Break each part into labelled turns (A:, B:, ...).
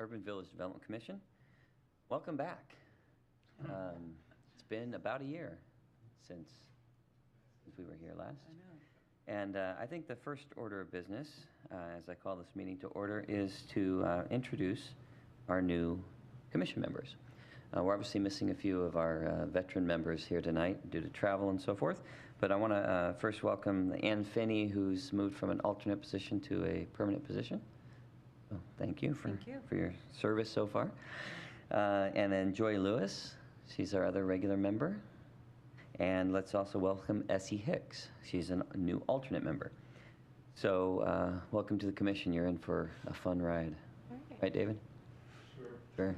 A: Urban Village Development Commission. Welcome back. It's been about a year since we were here last.
B: I know.
A: And I think the first order of business, as I call this meeting to order, is to introduce our new commission members. We're obviously missing a few of our veteran members here tonight due to travel and so forth, but I want to first welcome Ann Finney, who's moved from an alternate position to a permanent position. So thank you for your service so far. And then Joy Lewis, she's our other regular member. And let's also welcome Essie Hicks. She's a new alternate member. So welcome to the commission. You're in for a fun ride. Right, David? Sure.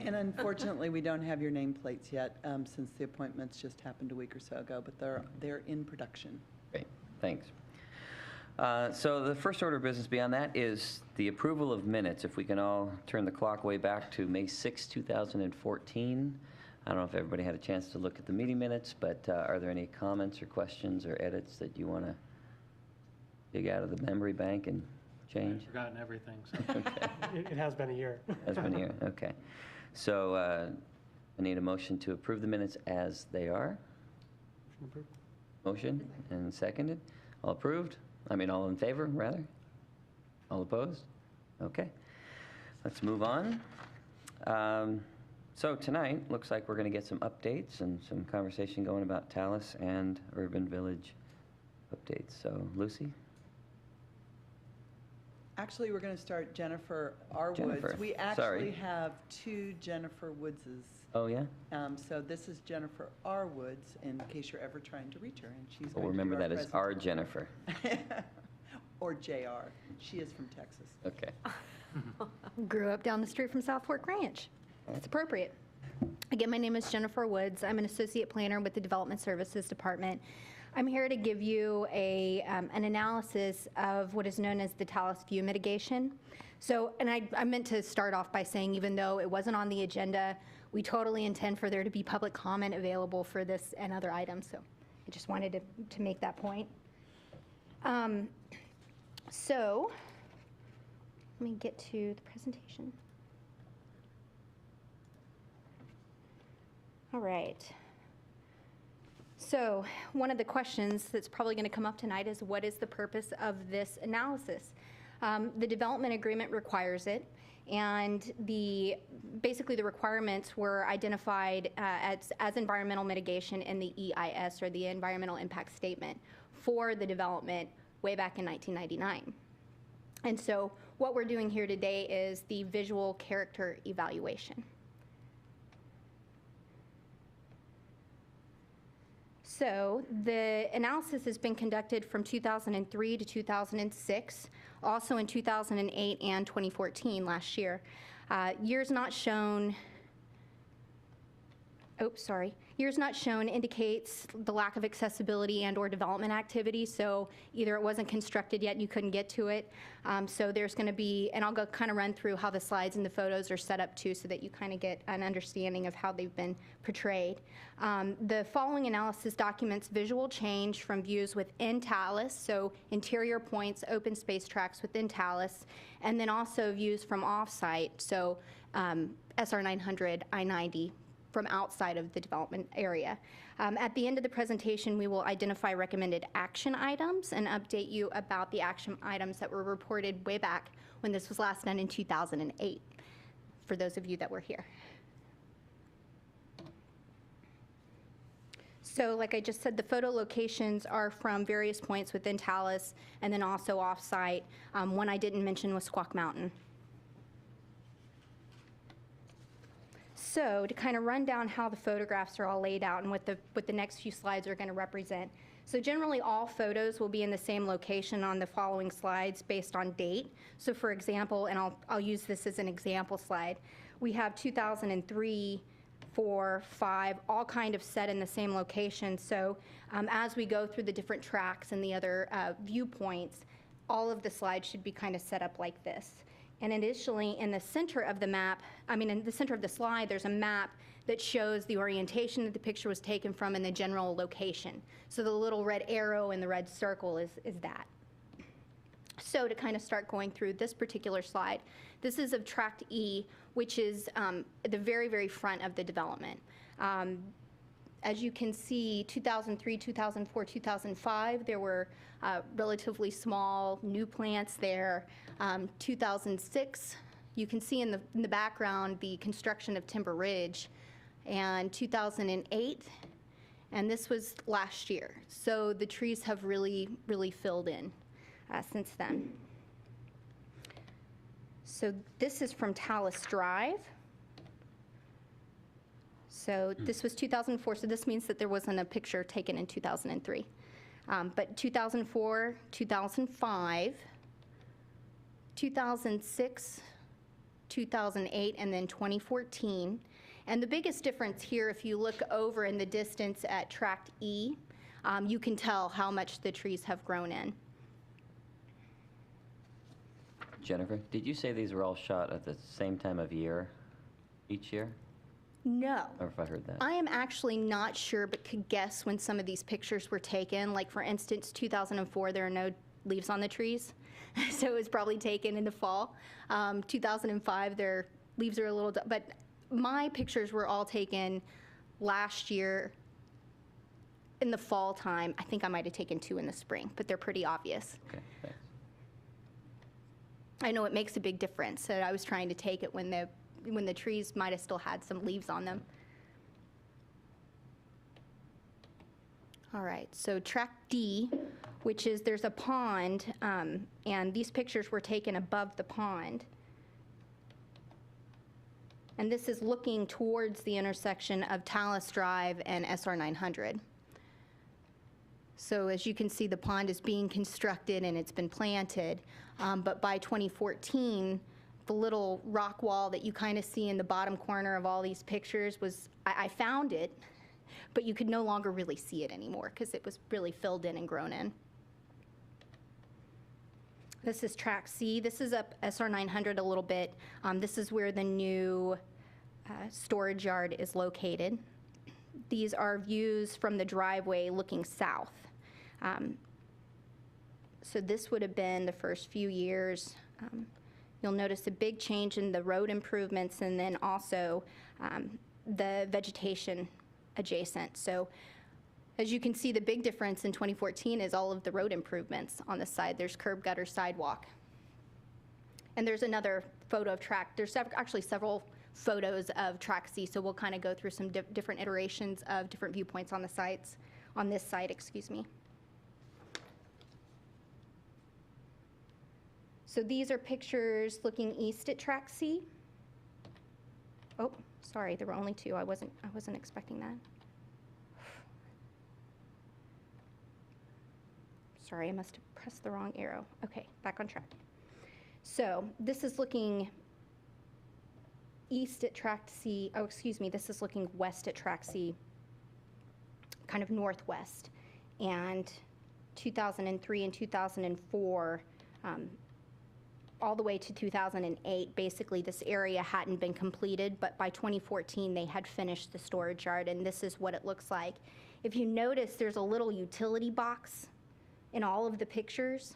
B: And unfortunately, we don't have your nameplates yet since the appointments just happened a week or so ago, but they're in production.
A: Great, thanks. So the first order of business beyond that is the approval of minutes. If we can all turn the clock way back to May 6, 2014. I don't know if everybody had a chance to look at the meeting minutes, but are there any comments or questions or edits that you want to dig out of the memory bank and change?
C: I've forgotten everything. So.
A: Okay.
C: It has been a year.
A: Has been a year, okay. So I need a motion to approve the minutes as they are. Motion and seconded. All approved? I mean, all in favor, rather? All opposed? Okay. Let's move on. So tonight, looks like we're going to get some updates and some conversation going about Talus and Urban Village updates. So, Lucy?
B: Actually, we're going to start Jennifer R.
A: Jennifer,
B: Woods. We actually
A: sorry.
B: have two Jennifer Woodses.
A: Oh, yeah?
B: So this is Jennifer R. Woods, in case you're ever trying to reach her, and she's going
A: We'll
B: to
A: remember
B: be our
A: that as
B: president.
A: our Jennifer.
B: Or JR. She is from Texas.
A: Okay.
D: Grew up down the street from South Fork Ranch. It's appropriate. Again, my name is Jennifer Woods. I'm an associate planner with the Development Services Department. I'm here to give you an analysis of what is known as the Talus view mitigation. So, and I meant to start off by saying, even though it wasn't on the agenda, we totally intend for there to be public comment available for this and other items. So I just wanted to make that point. So let me get to the presentation. All right. So one of the questions that's probably going to come up tonight is, what is the purpose of this analysis? The development agreement requires it, and basically the requirements were identified as environmental mitigation in the EIS, or the Environmental Impact Statement, for the development way back in 1999. And so what we're doing here today is the visual character evaluation. So the analysis has been conducted from 2003 to 2006, also in 2008 and 2014 last year. Years not shown indicates the lack of accessibility and or development activity. So either it wasn't constructed yet and you couldn't get to it. So there's going to be, and I'll go kind of run through how the slides and the photos are set up too, so that you kind of get an understanding of how they've been portrayed. The following analysis documents visual change from views within Talus, so interior points, open space tracts within Talus, and then also views from off-site, so SR 900, I-90, from outside of the development area. At the end of the presentation, we will identify recommended action items and update you about the action items that were reported way back when this was last done in 2008, for those of you that were here. So like I just said, the photo locations are from various points within Talus and then also off-site. One I didn't mention was Squaw Mountain. So to kind of run down how the photographs are all laid out and what the next few slides are going to represent. So generally all photos will be in the same location on the following slides based on date. So for example, and I'll use this as an example slide, we have 2003, 4, 5, all kind of set in the same location. So as we go through the different tracks and the other viewpoints, all of the slides should be kind of set up like this. And additionally, in the center of the map, in the center of the slide, there's a map that shows the orientation that the picture was taken from and the general location. So the little red arrow and the red circle is that. So to kind of start going through this particular slide, this is of Tract E, which is the very, very front of the development. As you can see, 2003, 2004, 2005, there were relatively small new plants there. 2006, you can see in the background the construction of Timber Ridge, and 2008, and this was last year. So the trees have really, really filled in since then. So this is from Talus Drive. So this was 2004, so this means that there wasn't a picture taken in 2003. But 2004, 2005, 2006, 2008, and then 2014. And the biggest difference here, if you look over in the distance at Tract E, you can tell how much the trees have grown in.
A: Jennifer, did you say these were all shot at the same time of year, each year?
D: No.
A: Or if I heard that?
D: I am actually not sure, but could guess when some of these pictures were taken. Like, for instance, 2004, there are no leaves on the trees, so it was probably taken in the fall. 2005, their leaves are a little, but my pictures were all taken last year in the fall time. I think I might have taken 2 in the spring, but they're pretty obvious.
A: Okay, thanks.
D: I know it makes a big difference, so I was trying to take it when the trees might have still had some leaves on them. All right, so Tract D, which is, there's a pond, and these pictures were taken above the pond. And this is looking towards the intersection of Talus Drive and SR 900. So as you can see, the pond is being constructed and it's been planted, but by 2014, the little rock wall that you kind of see in the bottom corner of all these pictures was, I found it, but you could no longer really see it anymore because it was really filled in and grown in. This is Tract C. This is up SR 900 a little bit. This is where the new storage yard is located. These are views from the driveway looking south. So this would have been the first few years. You'll notice a big change in the road improvements and then also the vegetation adjacent. So as you can see, the big difference in 2014 is all of the road improvements on the side. There's curb, gutter, sidewalk. And there's another photo of Tract. There's actually several photos of Tract C, so we'll kind of go through some different iterations of different viewpoints on the sites, on this site, excuse me. So these are pictures looking east at Tract C. Oh, sorry, there were only 2. I wasn't expecting that. Sorry, I must have pressed the wrong arrow. Okay, back on track. So this is looking east at Tract C. Oh, excuse me, this is looking west at Tract C, kind of northwest. And 2003 and 2004, all the way to 2008, basically this area hadn't been completed, but by 2014 they had finished the storage yard, and this is what it looks like. If you notice, there's a little utility box in all of the pictures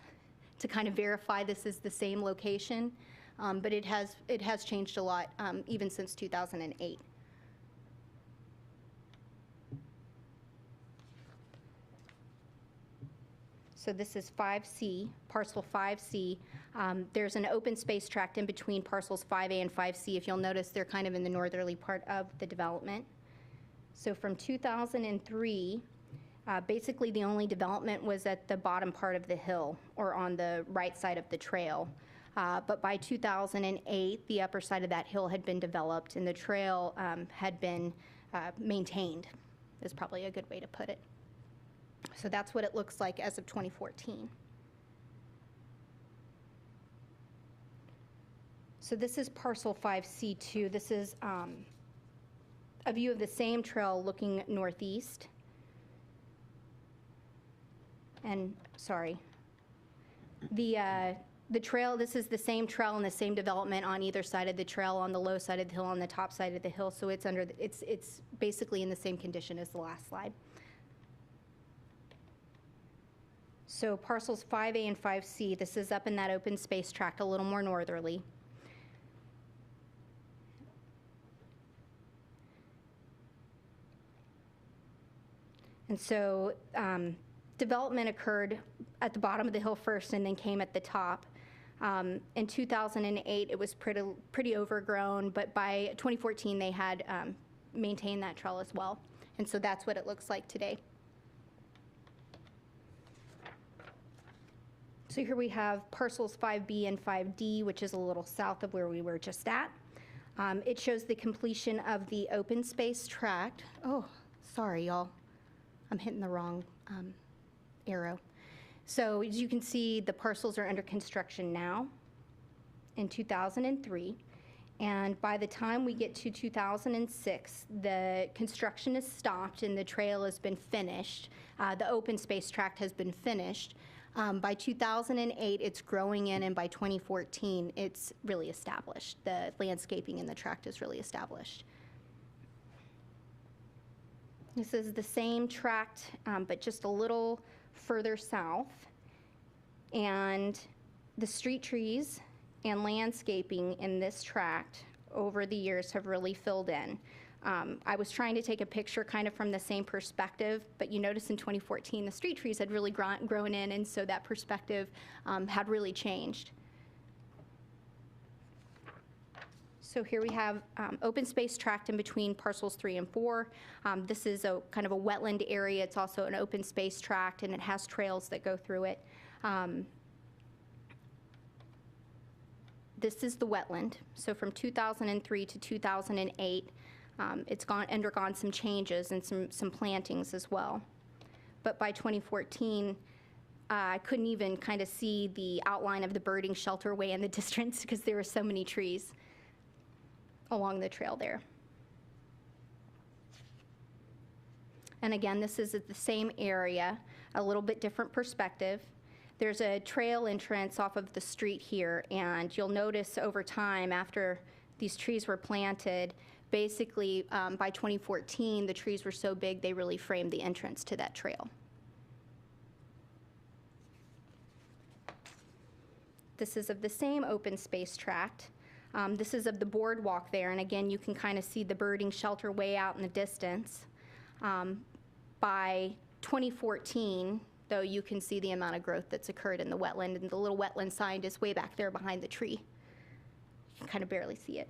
D: to kind of verify this is the same location, but it has changed a lot even since 2008. So this is 5C, parcel 5C. There's an open space tract in between parcels 5A and 5C. If you'll notice, they're kind of in the northerly part of the development. So from 2003, basically the only development was at the bottom part of the hill or on the right side of the trail. But by 2008, the upper side of that hill had been developed and the trail had been maintained, is probably a good way to put it. So that's what it looks like as of 2014. So this is parcel 5C2. This is a view of the same trail looking northeast. And, sorry, the trail, this is the same trail and the same development on either side of the trail, on the low side of the hill, on the top side of the hill. So it's it's basically in the same condition as the last slide. So parcels 5A and 5C, this is up in that open space tract a little more northerly. And so development occurred at the bottom of the hill first and then came at the top. In 2008, it was pretty overgrown, but by 2014, they had maintained that trail as well. And so that's what it looks like today. So here we have parcels 5B and 5D, which is a little south of where we were just at. It shows the completion of the open space tract. Oh, sorry, y'all. I'm hitting the wrong arrow. So as you can see, the parcels are under construction now in 2003. And by the time we get to 2006, the construction is stopped and the trail has been finished. The open space tract has been finished. By 2008, it's growing in, and by 2014, it's really established. The landscaping in the tract is really established. This is the same tract, but just a little further south. And the street trees and landscaping in this tract over the years have really filled in. I was trying to take a picture kind of from the same perspective, but you notice in 2014 the street trees had really grown in, and so that perspective had really changed. So here we have open space tract in between parcels 3 and 4. This is a kind of a wetland area. It's also an open space tract, and it has trails that go through it. This is the wetland. So from 2003 to 2008, it's undergone some changes and some plantings as well. But by 2014, I couldn't even kind of see the outline of the birding shelter way in the distance because there were so many trees along the trail there. And again, this is at the same area, a little bit different perspective. There's a trail entrance off of the street here, and you'll notice over time after these trees were planted, basically by 2014, the trees were so big they really framed the entrance to that trail. This is of the same open space tract. This is of the boardwalk there, and again, you can kind of see the birding shelter way out in the distance. By 2014, though, you can see the amount of growth that's occurred in the wetland, and the little wetland sign is way back there behind the tree. You can kind of barely see it.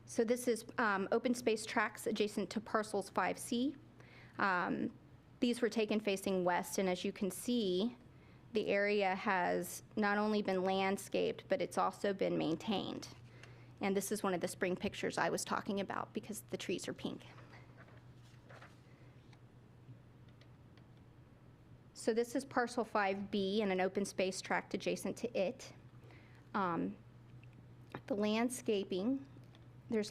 D: So this is open space tracts adjacent to parcels 5C. These were taken facing west, and as you can see, the area has not only been landscaped, but it's also been maintained. And this is one of the spring pictures I was talking about because the trees are pink. So this is parcel 5B and an open space tract adjacent to it. The landscaping, there's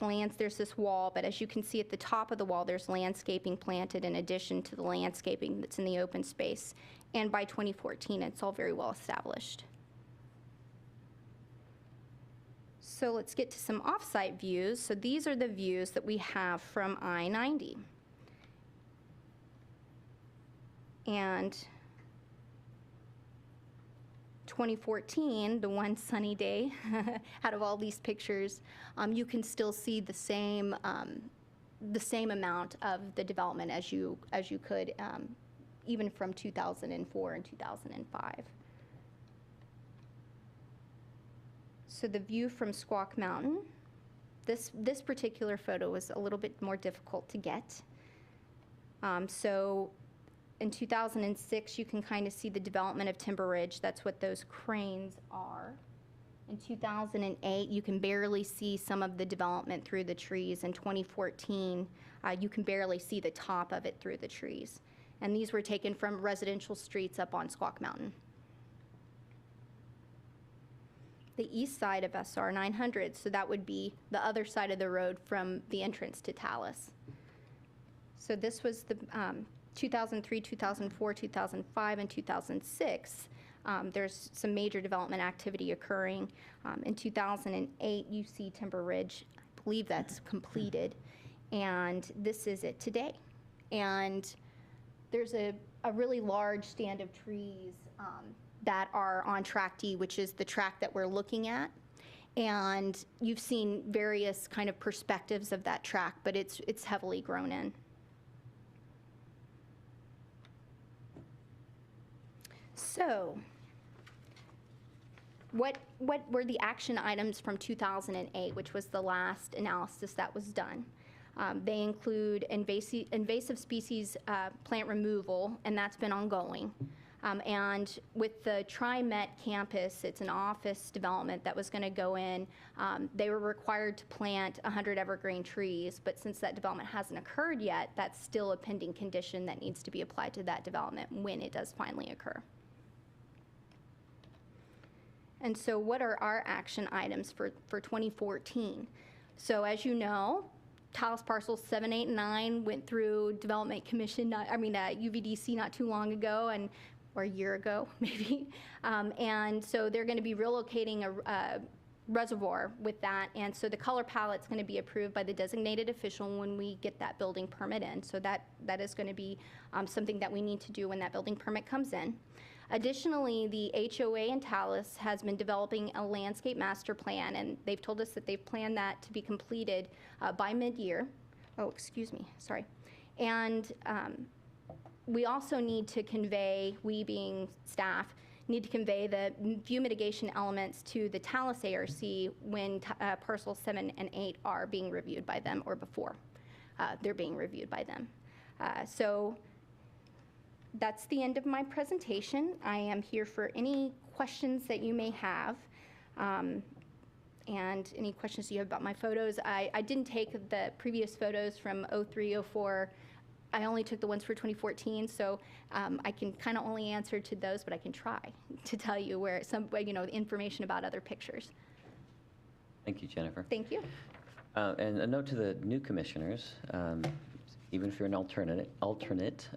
D: this wall, but as you can see at the top of the wall, there's landscaping planted in addition to the landscaping that's in the open space. And by 2014, it's all very well established. So let's get to some off-site views. So these are the views that we have from I-90. And 2014, the one sunny day out of all these pictures, you can still see the same amount of the development as you could even from 2004 and 2005. So the view from Squawk Mountain, this particular photo was a little bit more difficult to get. So in 2006, you can kind of see the development of Timber Ridge. That's what those cranes are. In 2008, you can barely see some of the development through the trees. In 2014, you can barely see the top of it through the trees. And these were taken from residential streets up on Squawk Mountain. The east side of SR 900, so that would be the other side of the road from the entrance to Talus. So this was the 2003, 2004, 2005, and 2006. There's some major development activity occurring. In 2008, you see Timber Ridge. I believe that's completed. And this is it today. And there's a really large stand of trees that are on Track D, which is the track that we're looking at. And you've seen various kind of perspectives of that track, but it's heavily grown in. So, what were the action items from 2008, which was the last analysis that was done? They include invasive species plant removal, and that's been ongoing. And with the TriMet campus, it's an office development that was going to go in. They were required to plant 100 evergreen trees, but since that development hasn't occurred yet, that's still a pending condition that needs to be applied to that development when it does finally occur. And so what are our action items for 2014? So as you know, Talus parcels 7, 8, and 9 went through Development Commission, UVDC not too long ago, or a year ago, maybe. And so they're going to be relocating a reservoir with that. And so the color palette's going to be approved by the designated official when we get that building permit in. So that is going to be something that we need to do when that building permit comes in. Additionally, the HOA in Talus has been developing a landscape master plan, and they've told us that they've planned that to be completed by mid-year. Oh, excuse me, sorry. And we also need to convey, we being staff, need to convey the view mitigation elements to the Talus ARC when parcels 7 and 8 are being reviewed by them, or before they're being reviewed by them. So that's the end of my presentation. I am here for any questions that you may have, and any questions you have about my photos. I didn't take the previous photos from 03, 04. I only took the ones for 2014, so I can kind of only answer to those, but I can try to tell you where information about other pictures.
A: Thank you, Jennifer.
D: Thank you.
A: And a note to the new commissioners, even if you're an alternate,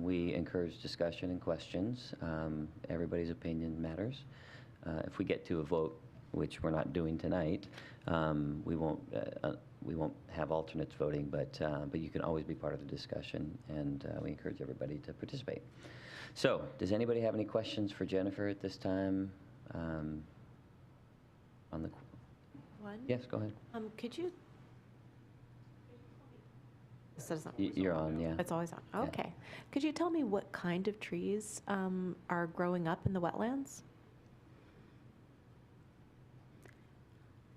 A: we encourage discussion and questions. Everybody's opinion matters. If we get to a vote, which we're not doing tonight, we won't have alternates voting, but you can always be part of the discussion, and we encourage everybody to participate. So, does anybody have any questions for Jennifer at this time? On the
E: One?
A: Yes, go ahead.
E: Could you? This doesn't-
A: You're on, yeah.
E: It's always on.
A: Yeah.
E: Okay. Could you tell me what kind of trees are growing up in the wetlands?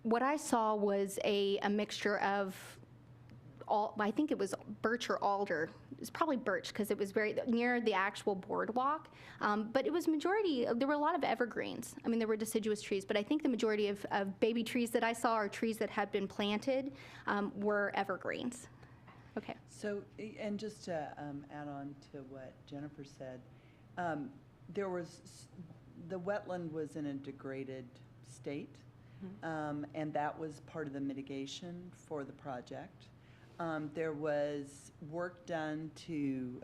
D: What I saw was a mixture of I think it was birch or alder. It's probably birch because it was very near the actual boardwalk. But it was there were a lot of evergreens. I mean, there were deciduous trees, but I think the majority of baby trees that I saw, or trees that had been planted, were evergreens. Okay.
B: So, and just to add on to what Jennifer said, the wetland was in a degraded state, and that was part of the mitigation for the project. There was work done to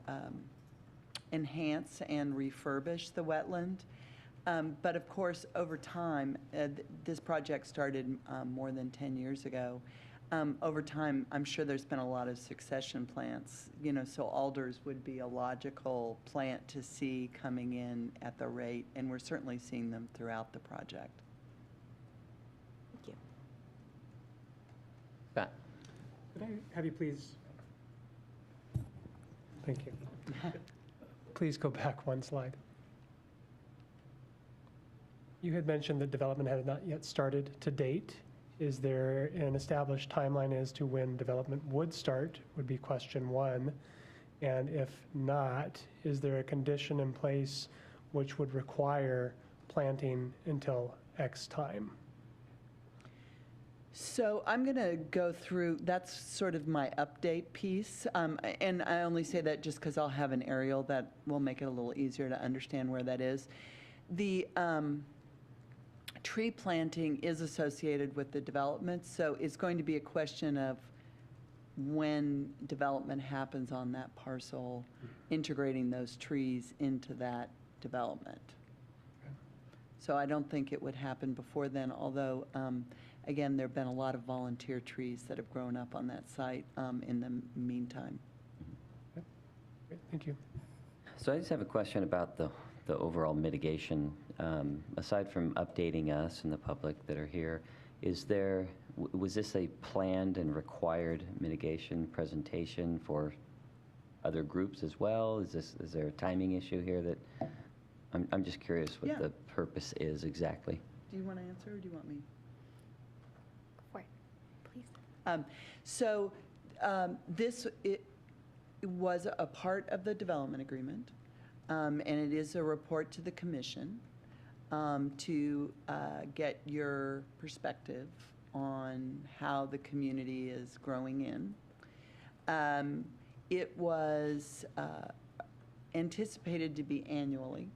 B: enhance and refurbish the wetland. But of course, over time, this project started more than 10 years ago. Over time, I'm sure there's been a lot of succession plants, so alders would be a logical plant to see coming in at the rate, and we're certainly seeing them throughout the project.
E: Thank you.
A: Pat?
C: Could I have you please? Thank you. Please go back one slide. You had mentioned that development had not yet started to date. Is there an established timeline as to when development would start, would be question one. And if not, is there a condition in place which would require planting until X time?
B: So I'm going to go through, that's sort of my update piece. And I only say that just because I'll have an aerial that will make it a little easier to understand where that is. The tree planting is associated with the development, so it's going to be a question of when development happens on that parcel, integrating those trees into that development.
C: Okay.
B: So I don't think it would happen before then, although, again, there have been a lot of volunteer trees that have grown up on that site in the meantime.
C: Okay. Great, thank you.
A: So I just have a question about the overall mitigation. Aside from updating us and the public that are here, was this a planned and required mitigation presentation for other groups as well? Is there a timing issue here that, I'm just curious what
B: Yeah.
A: the purpose is exactly.
B: Do you want to answer, or do you want me?
D: Go for it, please.
B: This was a part of the development agreement, and it is a report to the commission to get your perspective on how the community is growing in. It was anticipated to be annually,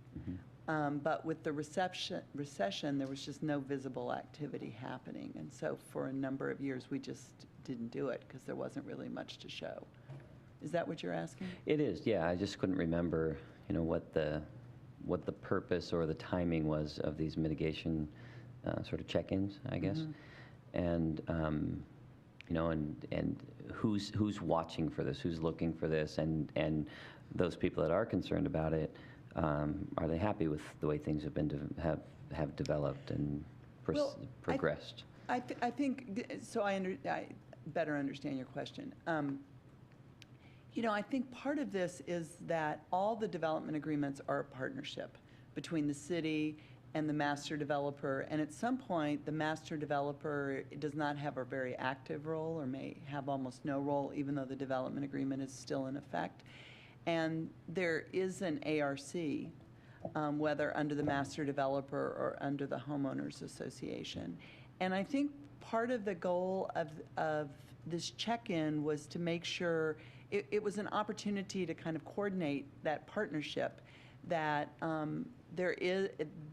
B: but with the recession, there was just no visible activity happening. And so for a number of years, we just didn't do it because there wasn't really much to show. Is that what you're asking?
A: It is, yeah. I just couldn't remember, what the purpose or the timing was of these mitigation sort of check-ins, I guess. And and who's watching for this, who's looking for this, and those people that are concerned about it, are they happy with the way things have been have developed and
B: Well,
A: progressed?
B: I think, so I better understand your question. I think part of this is that all the development agreements are a partnership between the city and the master developer. And at some point, the master developer does not have a very active role or may have almost no role, even though the development agreement is still in effect. And there is an ARC, whether under the master developer or under the homeowners association. And I think part of the goal of this check-in was to make sure it was an opportunity to kind of coordinate that partnership, that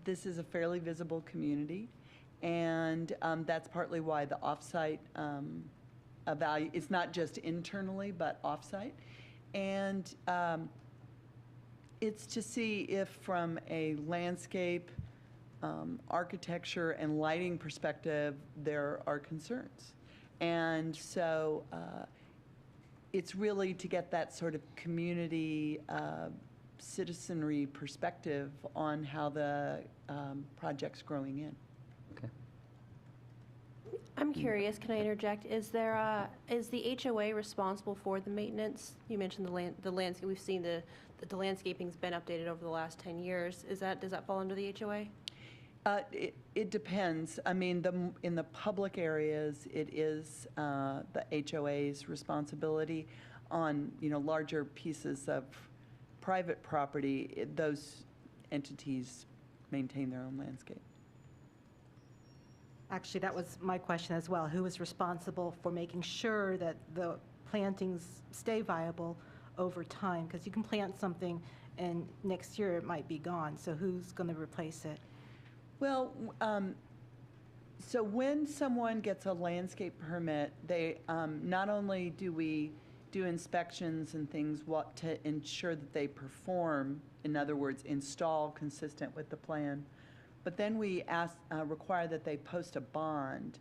B: this is a fairly visible community, and that's partly why the offsite it's not just internally, but offsite. And it's to see if from a landscape, architecture, and lighting perspective, there are concerns. And so it's really to get that sort of community citizenry perspective on how the project's growing in.
A: Okay.
E: I'm curious, can I interject? Is the HOA responsible for the maintenance? You mentioned the landscape. We've seen the landscaping's been updated over the last 10 years. Does that fall under the HOA?
B: It depends. I mean, in the public areas, it is the HOA's responsibility. On larger pieces of private property, those entities maintain their own landscape.
F: Actually, that was my question as well. Who is responsible for making sure that the plantings stay viable over time? Because you can plant something and next year it might be gone. So who's going to replace it?
B: Well, so when someone gets a landscape permit, they not only do we do inspections and things to ensure that they perform, in other words, install consistent with the plan, but then we require that they post a bond.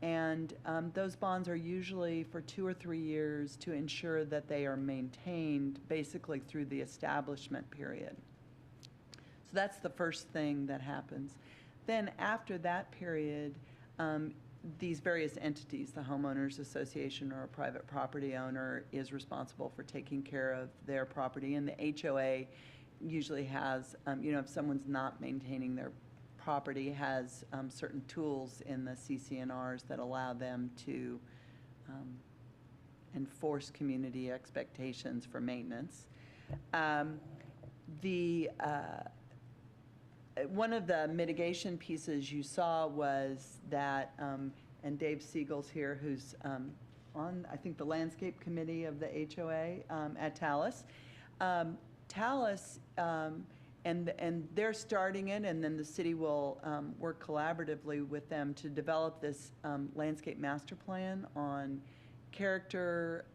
B: And those bonds are usually for 2 or 3 years to ensure that they are maintained basically through the establishment period. So that's the first thing that happens. Then after that period, these various entities, the homeowners association or a private property owner, is responsible for taking care of their property. And the HOA usually has, if someone's not maintaining their property, has certain tools in the CCNRs that allow them to enforce community expectations for maintenance. One of the mitigation pieces you saw was that, and Dave Siegel's here, who's on, I think, the landscape committee of the HOA at Talus. Talus, and they're starting it, and then the city will work collaboratively with them to develop this landscape master plan on character,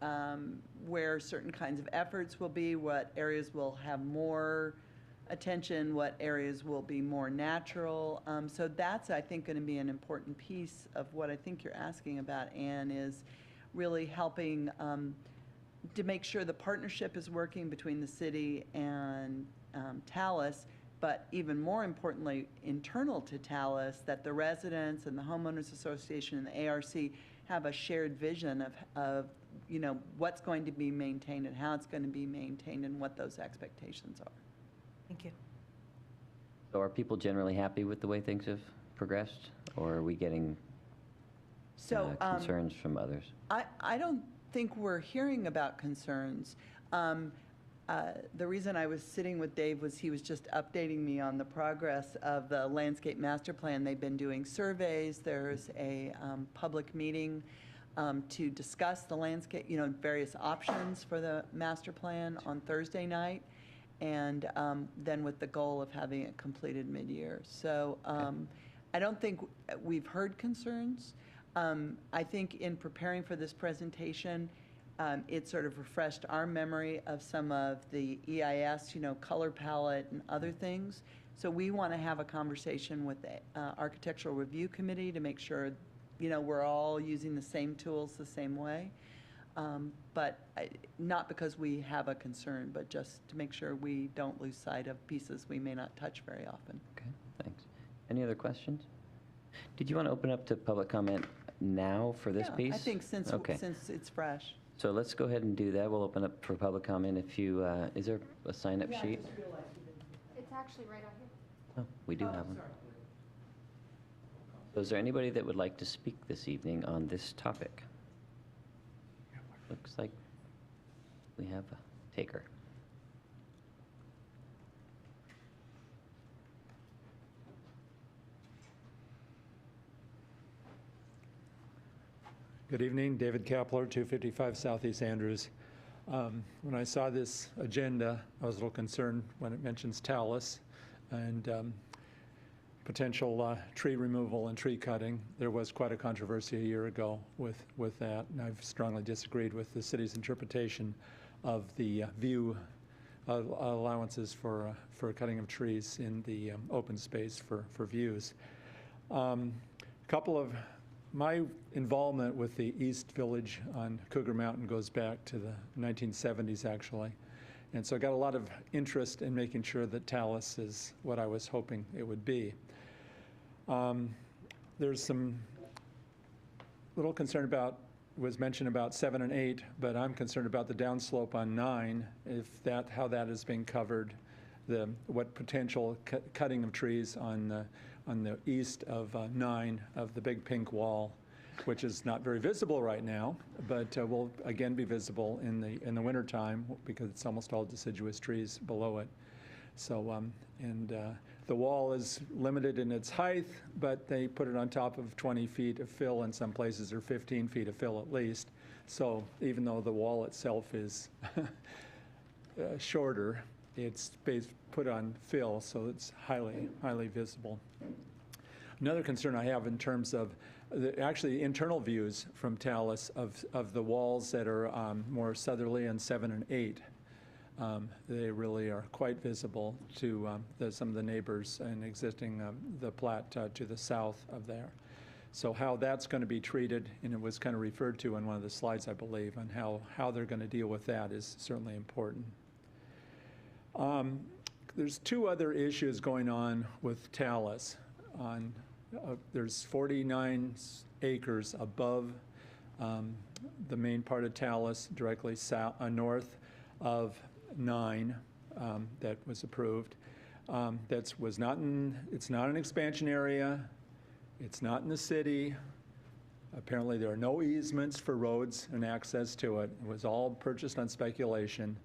B: where certain kinds of efforts will be, what areas will have more attention, what areas will be more natural. So that's, I think, going to be an important piece of what I think you're asking about, Anne, is really helping to make sure the partnership is working between the city and Talus, but even more importantly, internal to Talus, that the residents and the homeowners association and the ARC have a shared vision of what's going to be maintained and how it's going to be maintained and what those expectations are.
F: Thank you.
A: So are people generally happy with the way things have progressed, or are we getting
B: So
A: concerns from others?
B: I don't think we're hearing about concerns. The reason I was sitting with Dave was he was just updating me on the progress of the landscape master plan. They've been doing surveys. There's a public meeting to discuss the landscape, various options for the master plan on Thursday night, and then with the goal of having it completed mid-year. So I don't think we've heard concerns. I think in preparing for this presentation, it sort of refreshed our memory of some of the EIS, color palette and other things. So we want to have a conversation with the Architectural Review Committee to make sure, we're all using the same tools the same way. But not because we have a concern, but just to make sure we don't lose sight of pieces we may not touch very often.
A: Okay, thanks. Any other questions? Did you want to open up to public comment now for this piece?
B: I think since it's fresh.
A: So let's go ahead and do that. We'll open up for public comment. If you, is there a sign-up sheet?
D: It's actually right out here.
A: Oh, we do have one. So is there anybody that would like to speak this evening on this topic? Looks like we have a taker.
G: Good evening, David Kapler, 255 Southeast Andrews. When I saw this agenda, I was a little concerned when it mentions Talus and potential tree removal and tree cutting. There was quite a controversy a year ago with that, and I've strongly disagreed with the city's interpretation of the view allowances for cutting of trees in the open space for views. My involvement with the East Village on Cougar Mountain goes back to the 1970s, actually. And so I got a lot of interest in making sure that Talus is what I was hoping it would be. There's some little concern was mentioned about 7 and 8, but I'm concerned about the downslope on 9, how that is being covered, what potential cutting of trees on the east of 9 of the big pink wall, which is not very visible right now, but will again be visible in the wintertime because it's almost all deciduous trees below it. So, the wall is limited in its height, but they put it on top of 20 feet of fill in some places, or 15 feet of fill at least. So even though the wall itself is shorter, it's put on fill, so it's highly, highly visible. Another concern I have in terms of actually internal views from Talus of the walls that are more southerly on 7 and 8. They really are quite visible to some of the neighbors and existing the plat to the south of there. So how that's going to be treated, and it was kind of referred to in one of the slides, I believe, and how they're going to deal with that is certainly important. There's 2 other issues going on with Talus. There's 49 acres above the main part of Talus, directly north of 9 that was approved. It's not an expansion area. It's not in the city. Apparently there are no easements for roads and access to it. It was all purchased on speculation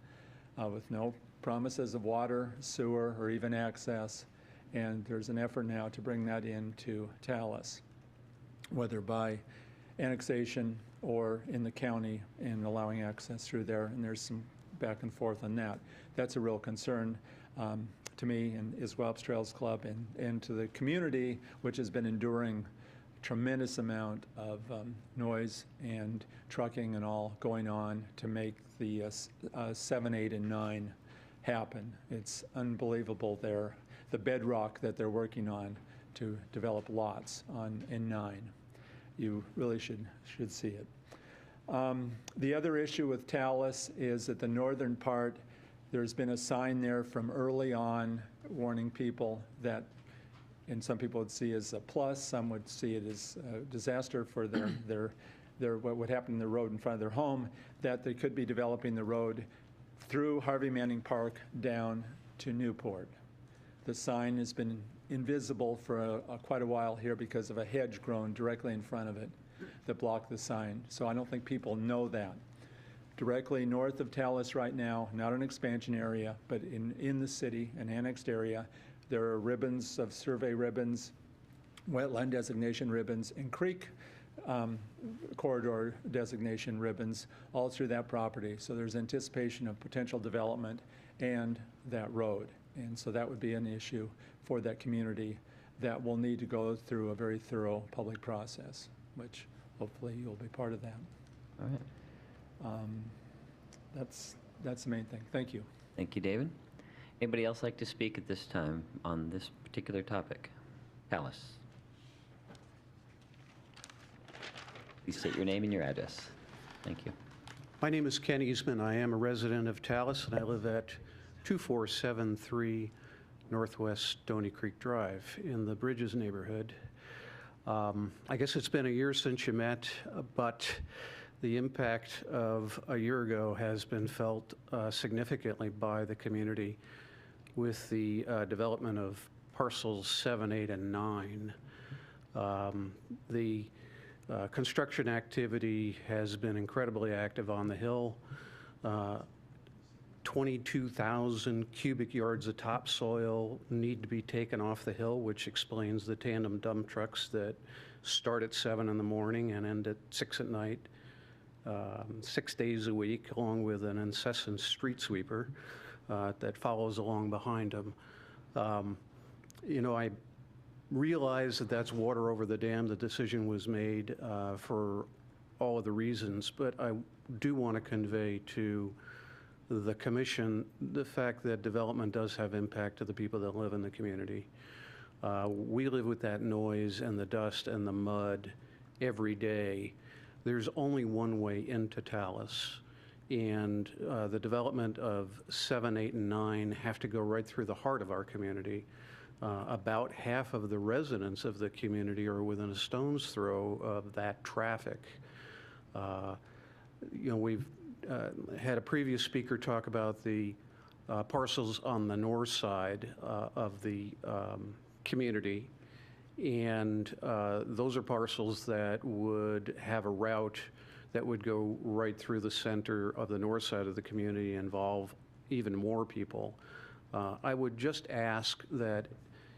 G: with no promises of water, sewer, or even access. And there's an effort now to bring that into Talus, whether by annexation or in the county and allowing access through there. And there's some back and forth on that. That's a real concern to me and Issaquah Trails Club and to the community, which has been enduring tremendous amount of noise and trucking and all going on to make the 7, 8, and 9 happen. It's unbelievable the bedrock that they're working on to develop lots in 9. You really should see it. The other issue with Talus is at the northern part, there's been a sign there from early on warning people that, and some people would see as a plus, some would see it as a disaster for what would happen in the road in front of their home, that they could be developing the road through Harvey Manning Park down to Newport. The sign has been invisible for quite a while here because of a hedge grown directly in front of it that blocked the sign. So I don't think people know that. Directly north of Talus right now, not an expansion area, but in the city, an annexed area, there are ribbons of survey ribbons, wetland designation ribbons, and creek corridor designation ribbons all through that property. So there's anticipation of potential development and that road. And so that would be an issue for that community that will need to go through a very thorough public process, which hopefully you'll be part of that.
A: All right.
G: That's the main thing. Thank you.
A: Thank you, David. Anybody else like to speak at this time on this particular topic? Talus. Please state your name and your address. Thank you.
H: My name is Ken Eastman. I am a resident of Talus, and I live at 2473 Northwest Stony Creek Drive in the Bridges neighborhood. I guess it's been a year since you met, but the impact of a year ago has been felt significantly by the community with the development of parcels 7, 8, and 9. The construction activity has been incredibly active on the hill. 22,000 cubic yards of topsoil need to be taken off the hill, which explains the tandem dump trucks that start at 7 in the morning and end at 6 at night, 6 days a week, along with an incessant street sweeper that follows along behind them. I realize that that's water over the dam. The decision was made for all of the reasons, but I do want to convey to the commission the fact that development does have impact to the people that live in the community. We live with that noise and the dust and the mud every day. There's only one way into Talus, and the development of 7, 8, and 9 have to go right through the heart of our community. About half of the residents of the community are within a stone's throw of that traffic. We've had a previous speaker talk about the parcels on the north side of the community, and those are parcels that would have a route that would go right through the center of the north side of the community, involve even more people. I would just ask that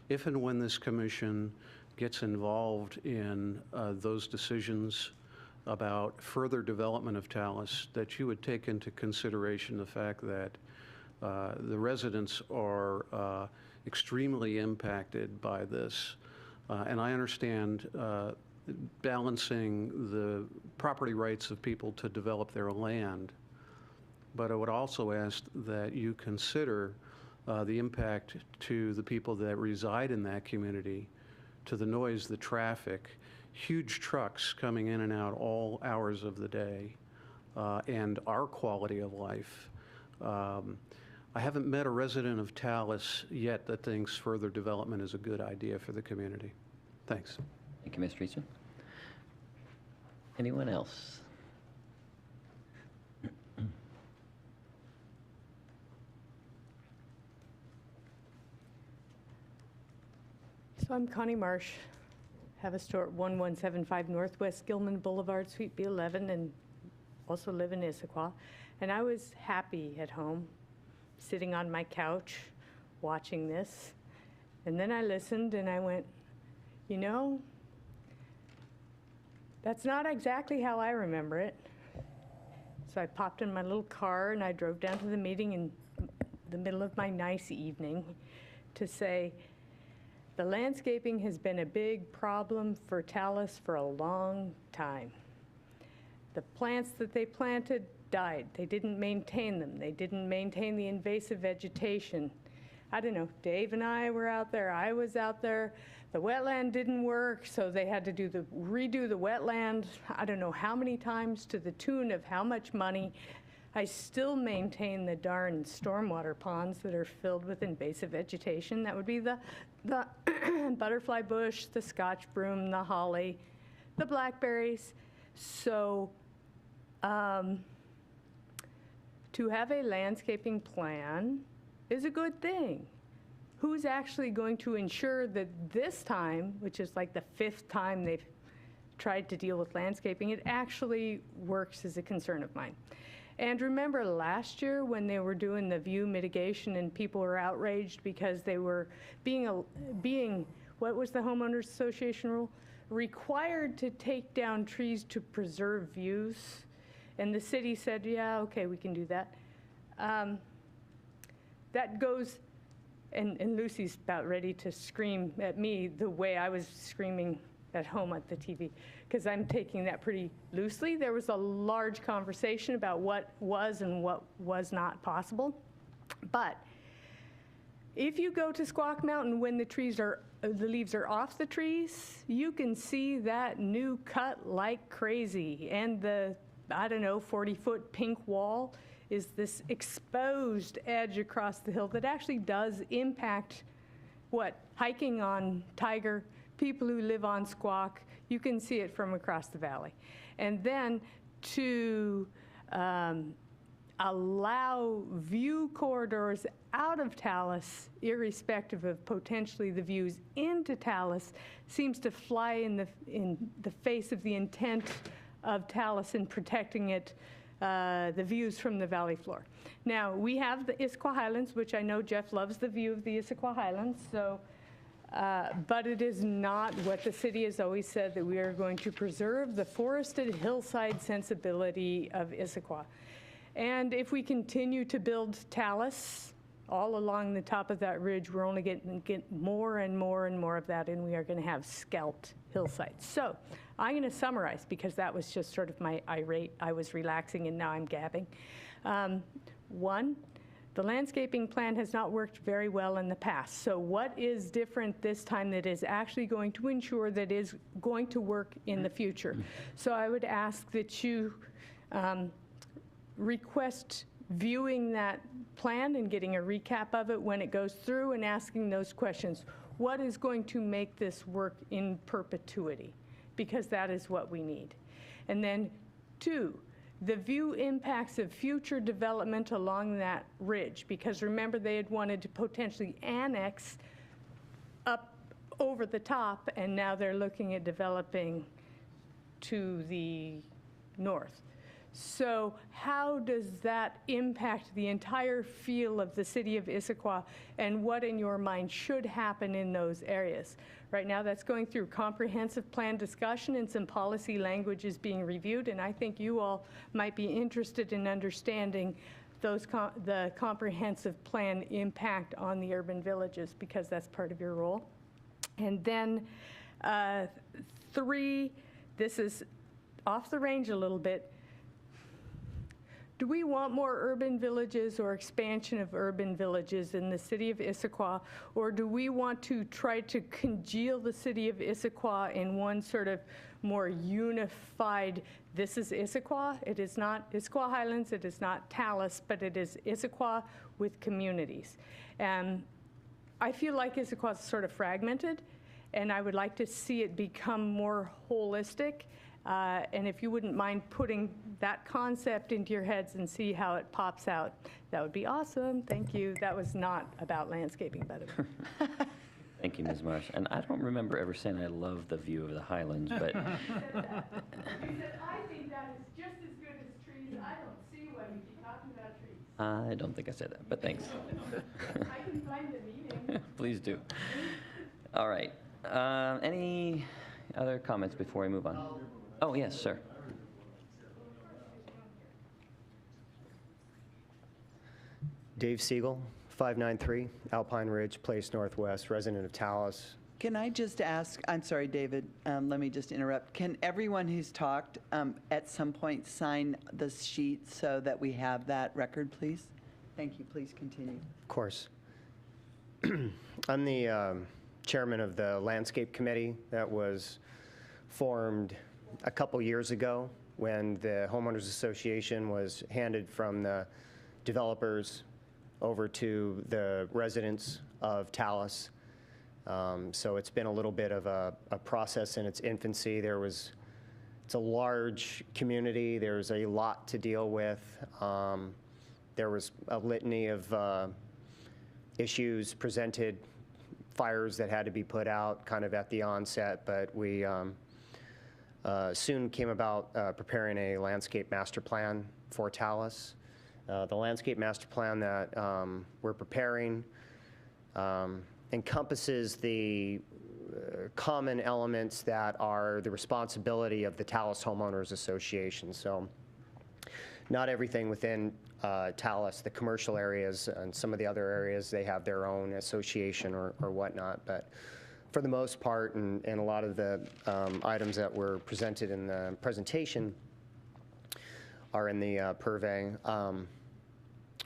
H: if and when this commission gets involved in those decisions about further development of Talus, that you would take into consideration the fact that the residents are extremely impacted by this. And I understand balancing the property rights of people to develop their land, but I would also ask that you consider the impact to the people that reside in that community, to the noise, the traffic, huge trucks coming in and out all hours of the day, and our quality of life. I haven't met a resident of Talus yet that thinks further development is a good idea for the community. Thanks.
A: Thank you, Mr. Eastman. Anyone else?
I: So I'm Connie Marsh, have a store at 1175 Northwest Gilman Boulevard, Suite B11, and also live in Issaquah. And I was happy at home, sitting on my couch, watching this. And then I listened and I went, that's not exactly how I remember it. So I popped in my little car and I drove down to the meeting in the middle of my nice evening to say, the landscaping has been a big problem for Talus for a long time. The plants that they planted died. They didn't maintain them. They didn't maintain the invasive vegetation. I don't know, Dave and I were out there, I was out there. The wetland didn't work, so they had to redo the wetland, I don't know how many times, to the tune of how much money. I still maintain the darn stormwater ponds that are filled with invasive vegetation. That would be the butterfly bush, the scotch broom, the holly, the blackberries. So to have a landscaping plan is a good thing. Who's actually going to ensure that this time, which is like the 5th time they've tried to deal with landscaping, it actually works is a concern of mine. And remember last year when they were doing the view mitigation and people were outraged because they were being, what was the homeowners association rule? Required to take down trees to preserve views. And the city said, yeah, okay, we can do that. That goes, and Lucy's about ready to scream at me the way I was screaming at home at the TV, because I'm taking that pretty loosely. There was a large conversation about what was and what was not possible. But if you go to Squawk Mountain when the leaves are off the trees, you can see that new cut like crazy. And the, I don't know, 40-foot pink wall is this exposed edge across the hill that actually does impact hiking on Tiger, people who live on Squawk. You can see it from across the valley. And then to allow view corridors out of Talus, irrespective of potentially the views into Talus, seems to fly in the face of the intent of Talus in protecting it, the views from the valley floor. Now, we have the Issaquah Highlands, which I know Jeff loves the view of the Issaquah Highlands, so, but it is not what the city has always said, that we are going to preserve the forested hillside sensibility of Issaquah. And if we continue to build Talus all along the top of that ridge, we're only get more and more and more of that, and we are going to have scalped hillsides. So I'm going to summarize, because that was just sort of my irate. I was relaxing, and now I'm gabbing. 1, the landscaping plan has not worked very well in the past. So what is different this time that is actually going to ensure that is going to work in the future? So I would ask that you request viewing that plan and getting a recap of it when it goes through, and asking those questions. What is going to make this work in perpetuity? Because that is what we need. And then 2, the view impacts of future development along that ridge, because remember, they had wanted to potentially annex up over the top, and now they're looking at developing to the north. So how does that impact the entire feel of the city of Issaquah, and what in your mind should happen in those areas? Right now, that's going through comprehensive plan discussion, and some policy language is being reviewed, and I think you all might be interested in understanding the comprehensive plan impact on the urban villages, because that's part of your role. And then 3, this is off the range a little bit. Do we want more urban villages or expansion of urban villages in the city of Issaquah, or do we want to try to congeal the city of Issaquah in one sort of more unified, this is Issaquah, it is not Issaquah Highlands, it is not Talus, but it is Issaquah with communities? And I feel like Issaquah is sort of fragmented, and I would like to see it become more holistic. And if you wouldn't mind putting that concept into your heads and see how it pops out, that would be awesome. Thank you. That was not about landscaping, by the way.
A: Thank you, Ms. Marsh. And I don't remember ever saying I love the view of the Highlands, but
I: You said, I think that is just as good as trees. I don't see why you keep talking about trees.
A: I don't think I said that, but thanks.
I: I can find the meeting.
A: Please do. All right. Any other comments before we move on? Oh, yes, sir.
J: Dave Siegel, 593 Alpine Ridge Place Northwest, resident of Talus.
B: Can I just ask, I'm sorry, David, let me just interrupt. Can everyone who's talked at some point sign the sheet so that we have that record, please? Thank you. Please continue.
J: Of course. I'm the chairman of the landscape committee that was formed a couple years ago when the homeowners association was handed from the developers over to the residents of Talus. So it's been a little bit of a process in its infancy. It's a large community. There's a lot to deal with. There was a litany of issues presented, fires that had to be put out kind of at the onset, but we soon came about preparing a landscape master plan for Talus. The landscape master plan that we're preparing encompasses the common elements that are the responsibility of the Talus Homeowners Association. So not everything within Talus, the commercial areas and some of the other areas, they have their own association or whatnot. But for the most part, and a lot of the items that were presented in the presentation are in the purvey.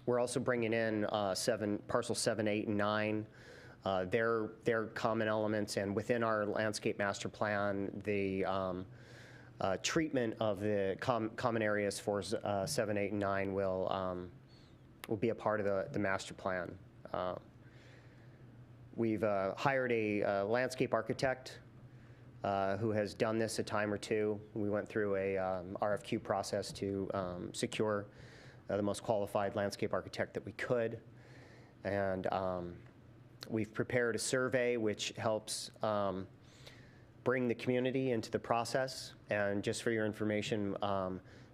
J: We're also bringing in parcel 7, 8, and 9. Their common elements, and within our landscape master plan, the treatment of the common areas for 7, 8, and 9 will be a part of the master plan. We've hired a landscape architect who has done this a time or two. We went through a RFQ process to secure the most qualified landscape architect that we could. And we've prepared a survey which helps bring the community into the process. And just for your information,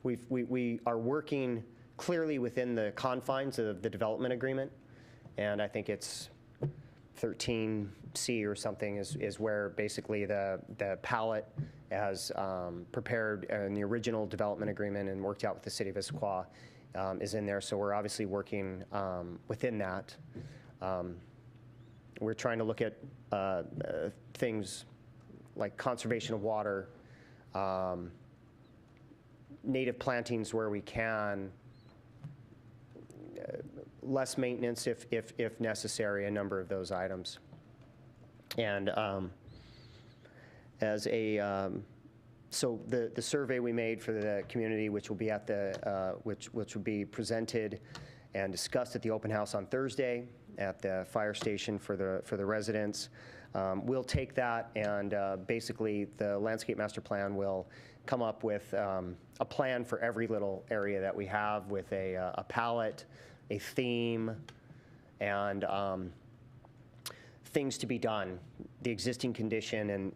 J: we are working clearly within the confines of the development agreement. And I think it's 13C or something is where basically the palette as prepared in the original development agreement and worked out with the city of Issaquah is in there. So we're obviously working within that. We're trying to look at things like conservation of water, native plantings where we can, less maintenance if necessary, a number of those items. And so the survey we made for the community, which will be at which will be presented and discussed at the open house on Thursday at the fire station for the residents. We'll take that, and basically the landscape master plan will come up with a plan for every little area that we have with a palette, a theme, and things to be done, the existing condition, and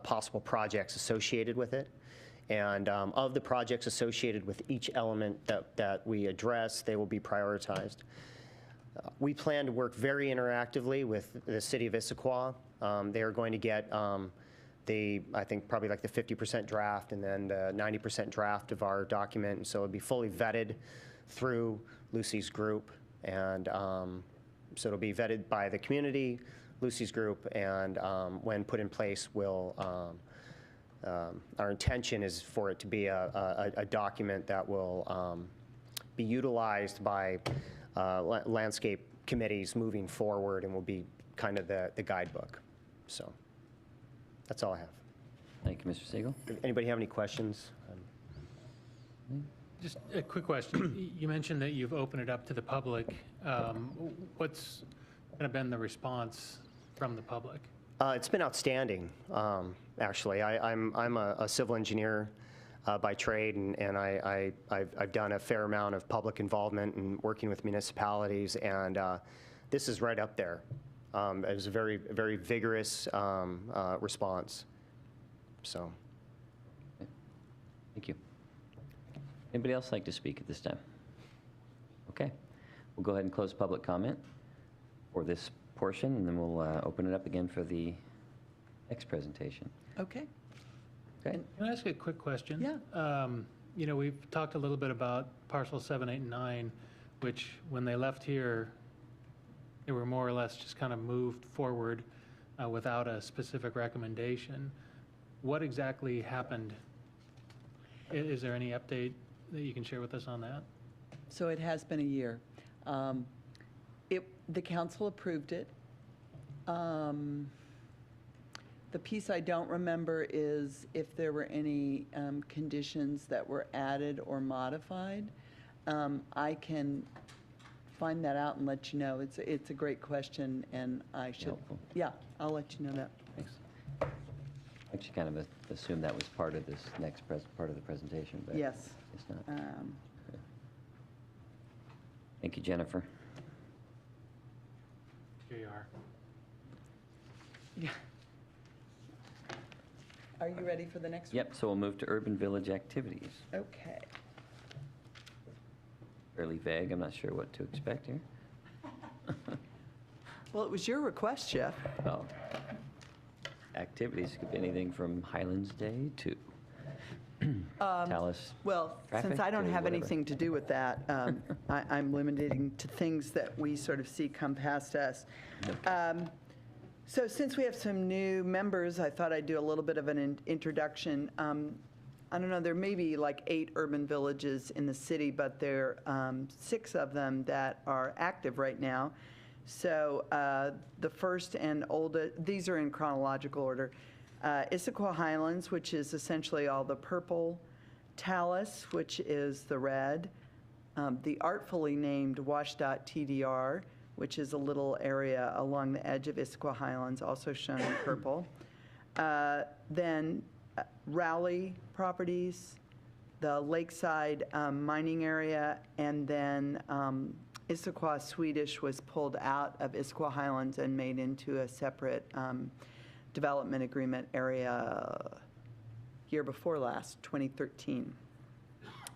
J: possible projects associated with it. And of the projects associated with each element that we address, they will be prioritized. We plan to work very interactively with the city of Issaquah. They are going to get I think probably like the 50% draft and then the 90% draft of our document. And so it'll be fully vetted through Lucy's group. And so it'll be vetted by the community, Lucy's group, and when put in place, our intention is for it to be a document that will be utilized by landscape committees moving forward and will be kind of the guidebook. So that's all I have.
A: Thank you, Mr. Siegel.
J: Anybody have any questions?
K: Just a quick question. You mentioned that you've opened it up to the public. What's kind of been the response from the public?
J: It's been outstanding, actually. I'm a civil engineer by trade, and I've done a fair amount of public involvement and working with municipalities, and this is right up there. It was a very, very vigorous response. So,
A: Thank you. Anybody else like to speak at this time? Okay. We'll go ahead and close public comment for this portion, and then we'll open it up again for the next presentation.
B: Okay.
A: Okay.
K: Can I ask you a quick question?
B: Yeah.
K: You know, we've talked a little bit about parcel 7, 8, and 9, which when they left here, they were more or less just kind of moved forward without a specific recommendation. What exactly happened? Is there any update that you can share with us on that?
B: So it has been a year. The council approved it. The piece I don't remember is if there were any conditions that were added or modified. I can find that out and let you know. It's a great question, and I should,
A: Helpful.
B: yeah, I'll let you know that.
A: Thanks. I actually kind of assumed that was part of this next part of the presentation, but
B: Yes.
A: it's not. Thank you, Jennifer.
K: Here you are.
B: Yeah. Are you ready for the next one?
A: Yep, so we'll move to urban village activities.
B: Okay.
A: Fairly vague, I'm not sure what to expect here.
B: Well, it was your request, Jeff.
A: Well, activities could be anything from Highlands Day to Talus.
B: Well, since
A: Traffic
B: I don't
A: or
B: have
A: whatever.
B: anything to do with that, I'm limiting to things that we sort of see come past us. So since we have some new members, I thought I'd do a little bit of an introduction. I don't know, there may be like 8 urban villages in the city, but there are 6 of them that are active right now. So the first and oldest, these are in chronological order. Issaquah Highlands, which is essentially all the purple. Talus, which is the red. The artfully named WashDOT TDR, which is a little area along the edge of Issaquah Highlands, also shown in purple. Then Rowley Properties, the Lakeside mining area, and then Issaquah Swedish was pulled out of Issaquah Highlands and made into a separate development agreement area year before last, 2013.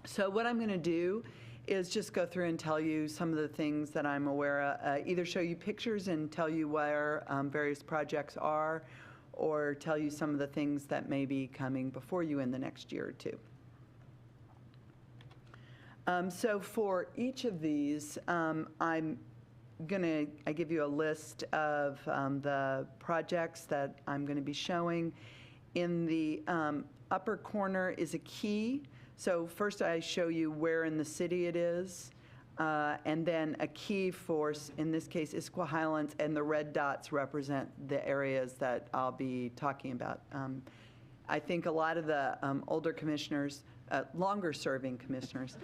B: So what I'm going to do is just go through and tell you some of the things that I'm aware of, either show you pictures and tell you where various projects are, or tell you some of the things that may be coming before you in the next year or two. So for each of these, I give you a list of the projects that I'm going to be showing. In the upper corner is a key. So first I show you where in the city it is, and then a key for, in this case, Issaquah Highlands, and the red dots represent the areas that I'll be talking about. I think a lot of the older commissioners, longer-serving commissioners,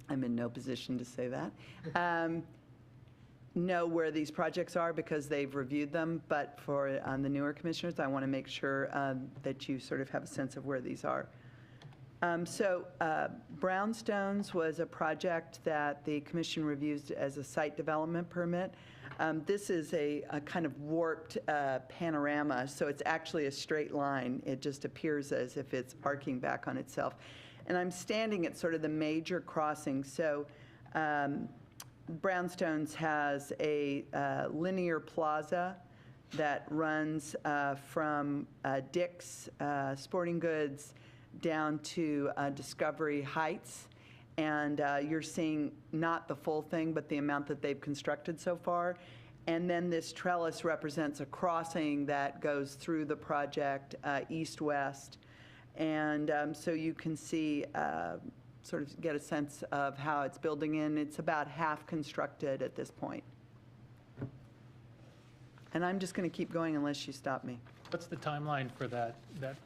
B: I'm in no position to say that, know where these projects are because they've reviewed them, but for the newer commissioners, I want to make sure that you sort of have a sense of where these are. So Brownstones was a project that the commission reviews as a site development permit. This is a kind of warped panorama, so it's actually a straight line. It just appears as if it's arcing back on itself. And I'm standing at sort of the major crossing. So Brownstones has a linear plaza that runs from Dick's Sporting Goods down to Discovery Heights. And you're seeing not the full thing, but the amount that they've constructed so far. And then this trellis represents a crossing that goes through the project east-west. And so you can see, sort of get a sense of how it's building in. It's about half constructed at this point. And I'm just going to keep going unless you stop me.
K: What's the timeline for that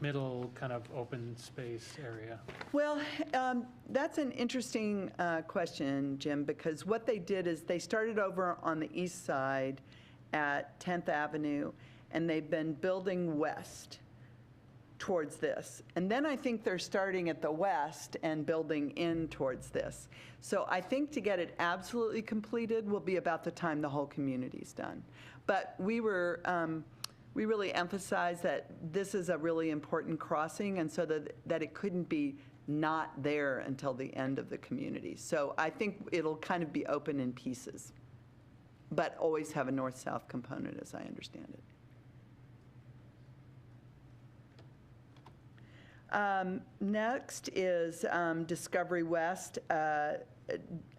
K: middle kind of open space area?
B: Well, that's an interesting question, Jim, because what they did is they started over on the east side at 10th Avenue, and they've been building west towards this. And then I think they're starting at the west and building in towards this. So I think to get it absolutely completed will be about the time the whole community's done. But we really emphasize that this is a really important crossing, and so that it couldn't be not there until the end of the community. So I think it'll kind of be open in pieces, but always have a north-south component, as I understand it. Next is Discovery West.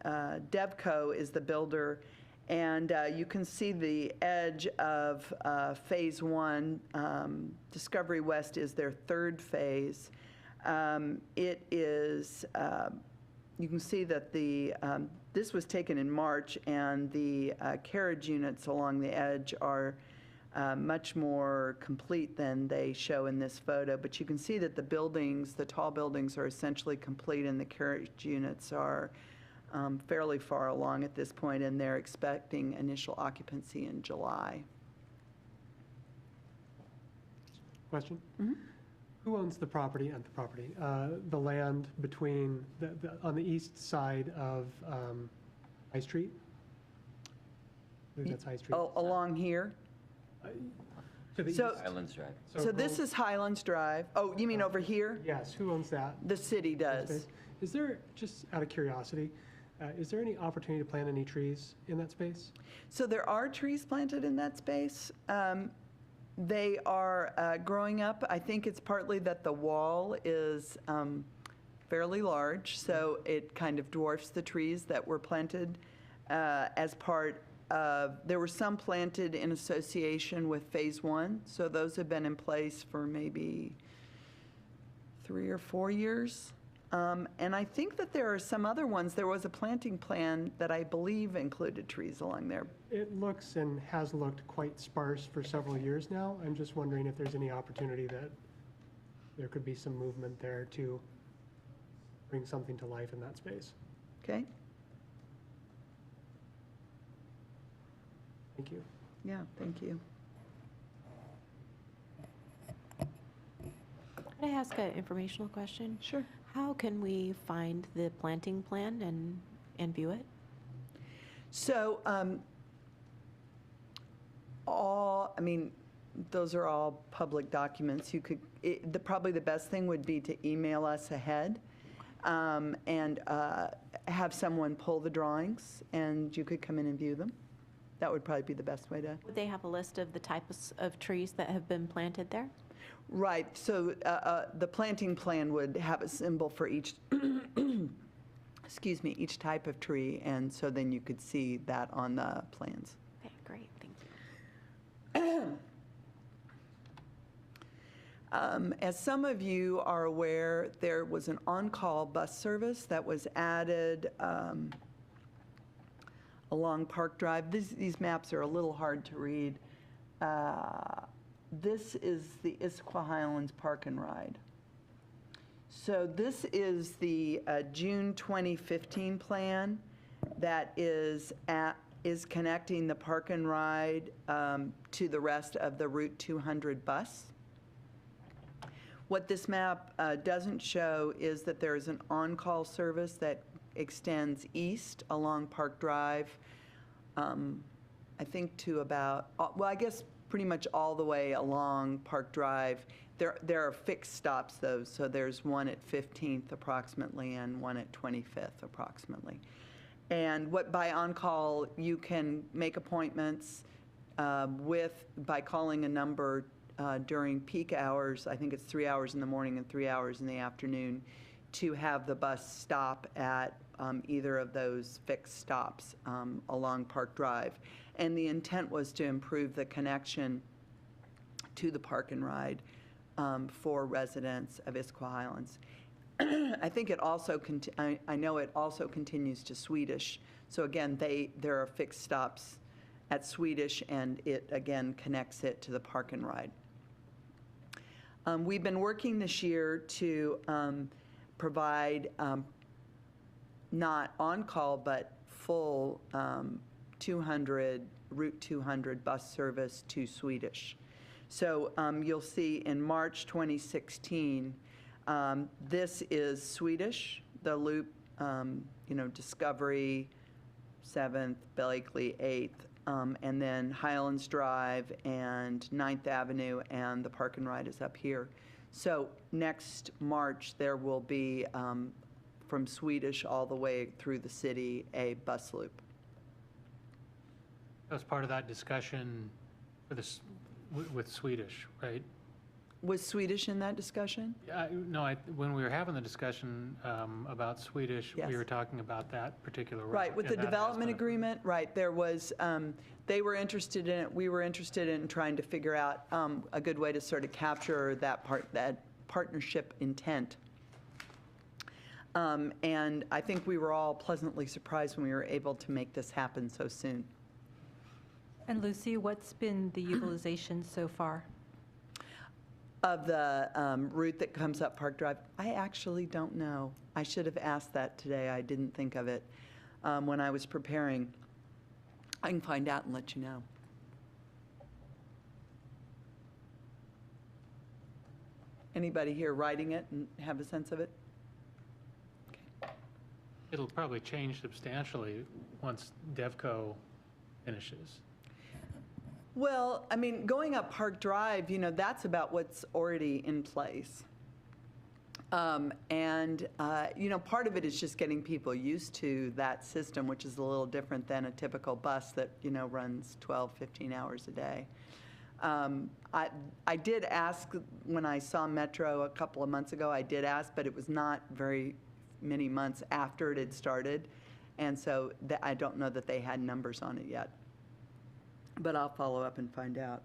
B: Devco is the builder, and you can see the edge of Phase 1. Discovery West is their third phase. It is, you can see that this was taken in March, and the carriage units along the edge are much more complete than they show in this photo. But you can see that the buildings, the tall buildings, are essentially complete, and the carriage units are fairly far along at this point, and they're expecting initial occupancy in July.
C: Question? Who owns the property, the land between, on the east side of High Street? I think that's High Street.
B: Oh, along here?
C: To the east?
B: So-
A: Highlands Drive.
B: So this is Highlands Drive. Oh, you mean over here?
C: Yes, who owns that?
B: The city does.
C: space? Is there, just out of curiosity, is there any opportunity to plant any trees in that space?
B: So there are trees planted in that space. They are growing up. I think it's partly that the wall is fairly large, so it kind of dwarfs the trees that were planted as part of, there were some planted in association with Phase 1, so those have been in place for maybe 3 or 4 years. And I think that there are some other ones. There was a planting plan that I believe included trees along there.
C: It looks and has looked quite sparse for several years now. I'm just wondering if there's any opportunity that there could be some movement there to bring something to life in that space.
B: Okay?
C: Thank you.
B: Yeah, thank you.
L: Could I ask an informational question?
B: Sure.
L: How can we find the planting plan and view it?
B: So, those are all public documents. You could, probably the best thing would be to email us ahead and have someone pull the drawings, and you could come in and view them. That would probably be the best way to.
L: Would they have a list of the types of trees that have been planted there?
B: Right, so the planting plan would have a symbol for each, excuse me, each type of tree, and so then you could see that on the plans.
L: Okay, great, thank you.
B: As some of you are aware, there was an on-call bus service that was added along Park Drive. These maps are a little hard to read. This is the Issaquah Highlands Park and Ride. So this is the June 2015 plan that is connecting the Park and Ride to the rest of the Route 200 bus. What this map doesn't show is that there is an on-call service that extends east along Park Drive, I think to about, well, I guess pretty much all the way along Park Drive. There are fixed stops, though, so there's one at 15th approximately and one at 25th approximately. And by on-call, you can make appointments by calling a number during peak hours. I think it's 3 hours in the morning and 3 hours in the afternoon to have the bus stop at either of those fixed stops along Park Drive. And the intent was to improve the connection to the Park and Ride for residents of Issaquah Highlands. I think it also, I know it also continues to Swedish. So again, there are fixed stops at Swedish, and it again connects it to the Park and Ride. We've been working this year to provide not on-call, but full Route 200 bus service to Swedish. So you'll see in March 2016, this is Swedish, the loop, Discovery, 7th, Blakely, 8th, and then Highlands Drive and 9th Avenue, and the Park and Ride is up here. So next March, there will be, from Swedish all the way through the city, a bus loop.
K: That was part of that discussion for this, with Swedish, right?
B: Was Swedish in that discussion?
K: No, when we were having the discussion about Swedish,
B: Yes.
K: we were talking about that particular route.
B: Right, with the
K: and that has
B: development
K: been
B: agreement, right, there was, they were interested in it, we were interested in trying to figure out a good way to sort of capture that partnership intent. And I think we were all pleasantly surprised when we were able to make this happen so soon.
F: And Lucy, what's been the utilization so far?
B: Of the route that comes up Park Drive, I actually don't know. I should have asked that today. I didn't think of it when I was preparing. I can find out and let you know. Anybody here writing it and have a sense of it?
K: It'll probably change substantially once DevCo finishes.
B: Well, I mean, going up Park Drive, that's about what's already in place. Part of it is just getting people used to that system, which is a little different than a typical bus that, runs 12, 15 hours a day. I did ask when I saw Metro a couple of months ago, I did ask, but it was not very many months after it had started. And so I don't know that they had numbers on it yet. But I'll follow up and find out.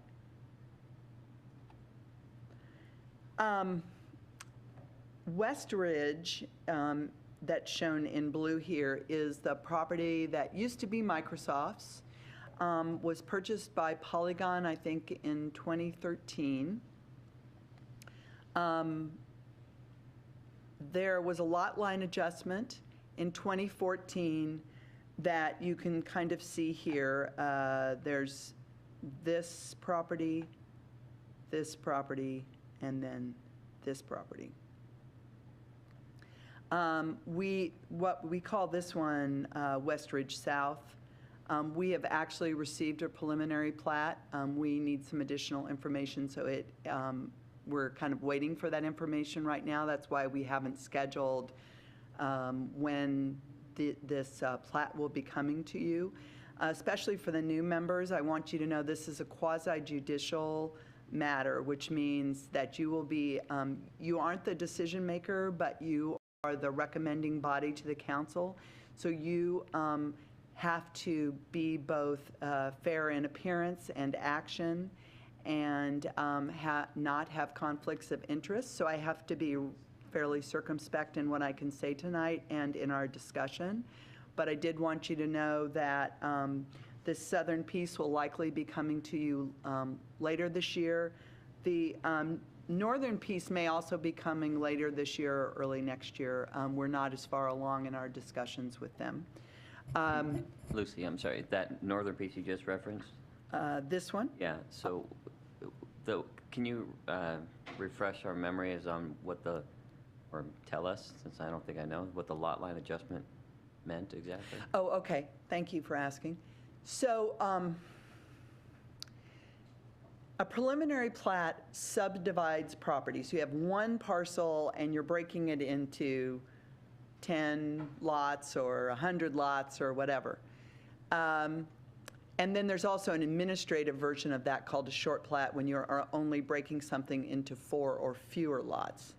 B: West Ridge, that's shown in blue here, is the property that used to be Microsoft's, was purchased by Polygon, I think, in 2013. There was a lot line adjustment in 2014 that you can kind of see here. There's this property, and then this property. What we call this one West Ridge South. We have actually received a preliminary plat. We need some additional information, so we're kind of waiting for that information right now. That's why we haven't scheduled when this plat will be coming to you. Especially for the new members, I want you to know this is a quasi-judicial matter, which means that you will be, you aren't the decision maker, but you are the recommending body to the council. So you have to be both fair in appearance and action and not have conflicts of interest. So I have to be fairly circumspect in what I can say tonight and in our discussion. But I did want you to know that this southern piece will likely be coming to you later this year. The northern piece may also be coming later this year or early next year. We're not as far along in our discussions with them.
A: Lucy, I'm sorry, that northern piece you just referenced?
B: This one?
A: Yeah, so can you refresh our memories on or tell us, since I don't think I know, what the lot line adjustment meant exactly?
B: Oh, okay. Thank you for asking. So a preliminary plat subdivides property. So you have one parcel and you're breaking it into 10 lots or 100 lots or whatever. And then there's also an administrative version of that called a short plat when you're only breaking something into 4 or fewer lots.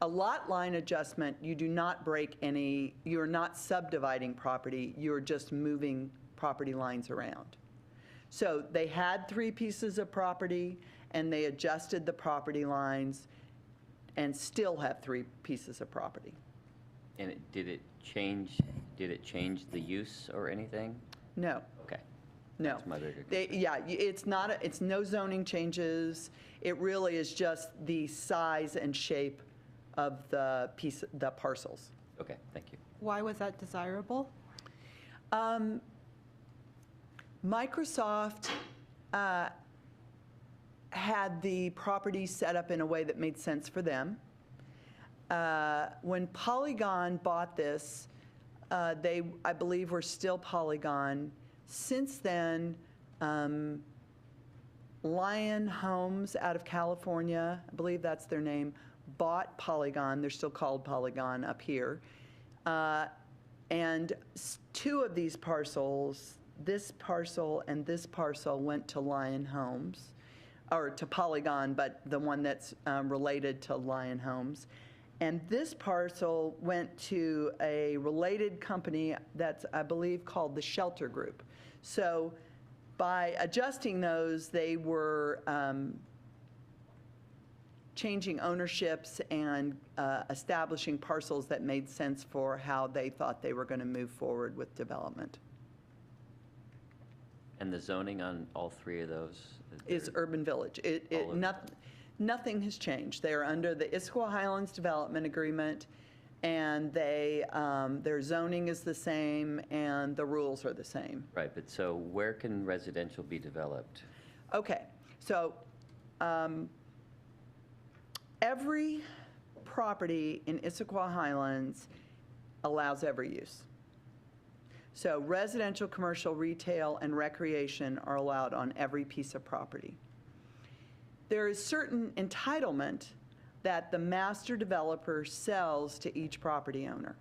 B: A lot line adjustment, you do not break any, you're not subdividing property, you're just moving property lines around. So they had 3 pieces of property and they adjusted the property lines and still have 3 pieces of property.
A: And did it change the use or anything?
B: No.
A: Okay.
B: No.
A: That's my bigger concern.
B: It's no zoning changes. It really is just the size and shape of the parcels.
A: Okay, thank you.
F: Why was that desirable?
B: Microsoft had the property set up in a way that made sense for them. When Polygon bought this, they, I believe, were still Polygon. Since then, Lion Homes out of California, I believe that's their name, bought Polygon. They're still called Polygon up here. And 2 of these parcels, this parcel and this parcel, went to Lion Homes, or to Polygon, but the one that's related to Lion Homes. And this parcel went to a related company that's, I believe, called the Shelter Group. So by adjusting those, they were changing ownerships and establishing parcels that made sense for how they thought they were going to move forward with development.
A: And the zoning on all three of those?
B: Is urban village.
A: All urban
B: Nothing has changed. They are under the Issaquah Highlands Development Agreement, and their zoning is the same, and the rules are the same.
A: Right, but so where can residential be developed?
B: Okay, so every property in Issaquah Highlands allows every use. So residential, commercial, retail, and recreation are allowed on every piece of property. There is certain entitlement that the master developer sells to each property owner.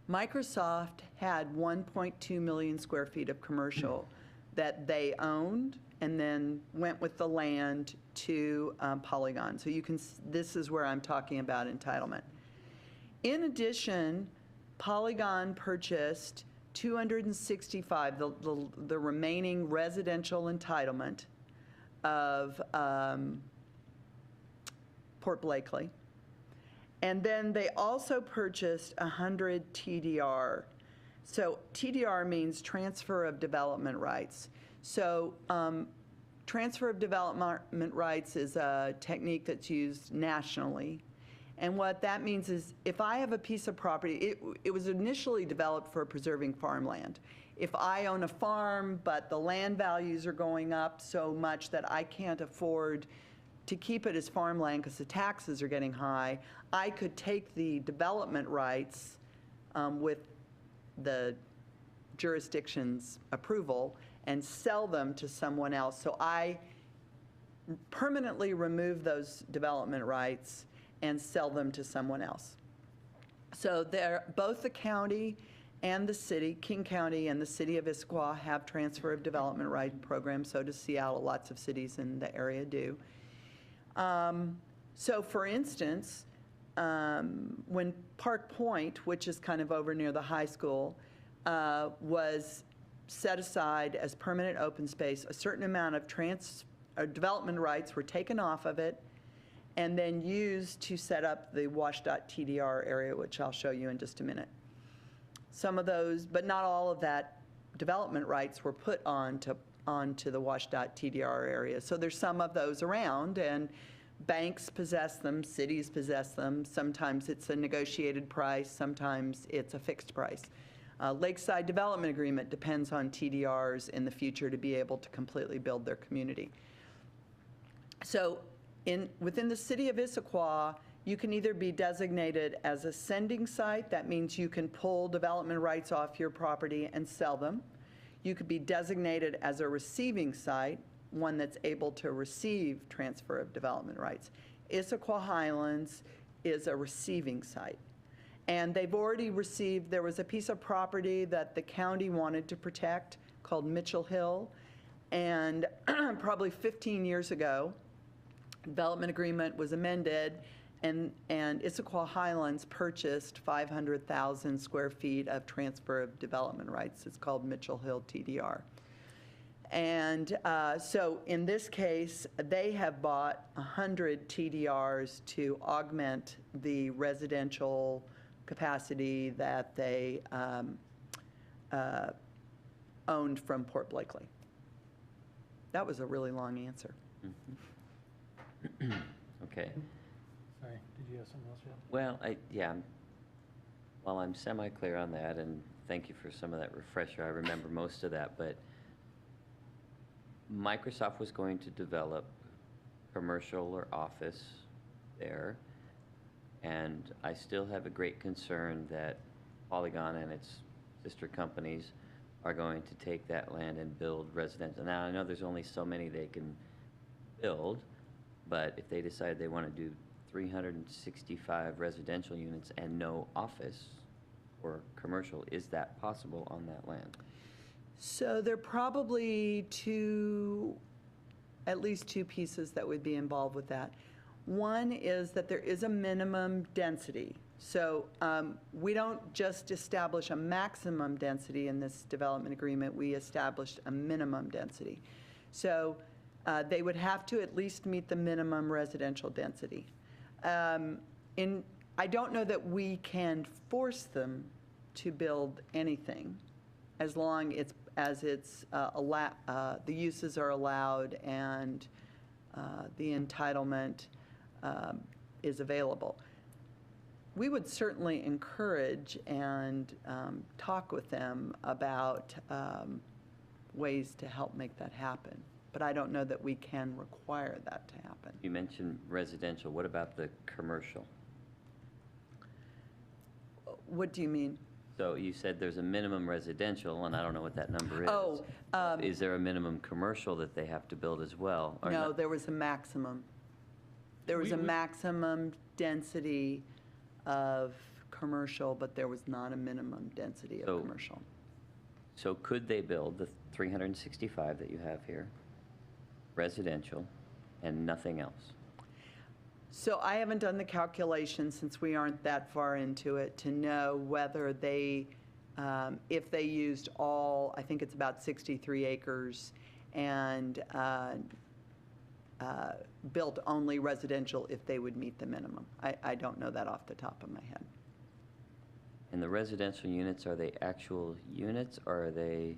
B: Microsoft had 1.2 million square feet of commercial that they owned and then went with the land to Polygon. So this is where I'm talking about entitlement. In addition, Polygon purchased 265, the remaining residential entitlement of Port Blakely. And then they also purchased 100 TDR. So TDR means transfer of development rights. So transfer of development rights is a technique that's used nationally. And what that means is if I have a piece of property, it was initially developed for preserving farmland. If I own a farm, but the land values are going up so much that I can't afford to keep it as farmland because the taxes are getting high, I could take the development rights with the jurisdiction's approval and sell them to someone else. So I permanently remove those development rights and sell them to someone else. So both the county and the city, King County and the city of Issaquah, have transfer of development right programs. So does Seattle. Lots of cities in the area do. So for instance, when Park Point, which is kind of over near the high school, was set aside as permanent open space, a certain amount of development rights were taken off of it and then used to set up the WASH.TDR area, which I'll show you in just a minute. Some of those, but not all of that development rights were put onto the WASH.TDR area. So there's some of those around, and banks possess them, cities possess them. Sometimes it's a negotiated price, sometimes it's a fixed price. Lakeside Development Agreement depends on TDRs in the future to be able to completely build their community. So within the city of Issaquah, you can either be designated as a sending site. That means you can pull development rights off your property and sell them. You could be designated as a receiving site, one that's able to receive transfer of development rights. Issaquah Highlands is a receiving site. And they've already received, there was a piece of property that the county wanted to protect called Mitchell Hill. And probably 15 years ago, development agreement was amended, and Issaquah Highlands purchased 500,000 square feet of transfer of development rights. It's called Mitchell Hill TDR. And so in this case, they have bought 100 TDRs to augment the residential capacity that they owned from Port Blakely. That was a really long answer.
A: Mm-hmm. Okay.
K: Sorry, did you have something else, Jeff?
A: Well, while I'm semi-clear on that, and thank you for some of that refresher, I remember most of that, but Microsoft was going to develop commercial or office there, and I still have a great concern that Polygon and its sister companies are going to take that land and build residential. Now, I know there's only so many they can build, but if they decide they want to do 365 residential units and no office or commercial, is that possible on that land?
B: So there are probably at least two pieces that would be involved with that. One is that there is a minimum density. So we don't just establish a maximum density in this development agreement, we established a minimum density. So They would have to at least meet the minimum residential density. I don't know that we can force them to build anything as long as the uses are allowed and the entitlement is available. We would certainly encourage and talk with them about ways to help make that happen. But I don't know that we can require that to happen.
A: You mentioned residential. What about the commercial?
B: What do you mean?
A: So you said there's a minimum residential, and I don't know what that number is.
B: Oh,
A: Is there a minimum commercial that they have to build as well? Or
B: no,
A: not?
B: there was a maximum. There was a maximum density of commercial, but there was not a minimum density of commercial.
A: So could they build the 365 that you have here, residential, and nothing else?
B: So I haven't done the calculation, since we aren't that far into it, to know whether they, if they used all, I think it's about 63 acres, and built only residential, if they would meet the minimum. I don't know that off the top of my head.
A: And the residential units, are they actual units, or are they,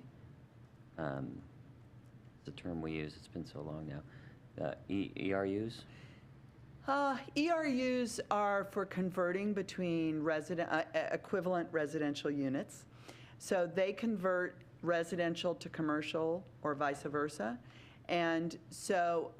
A: it's a term we use, it's been so long now, ERUs?
B: ERUs are for converting between equivalent residential units. So they convert residential to commercial or vice versa. And so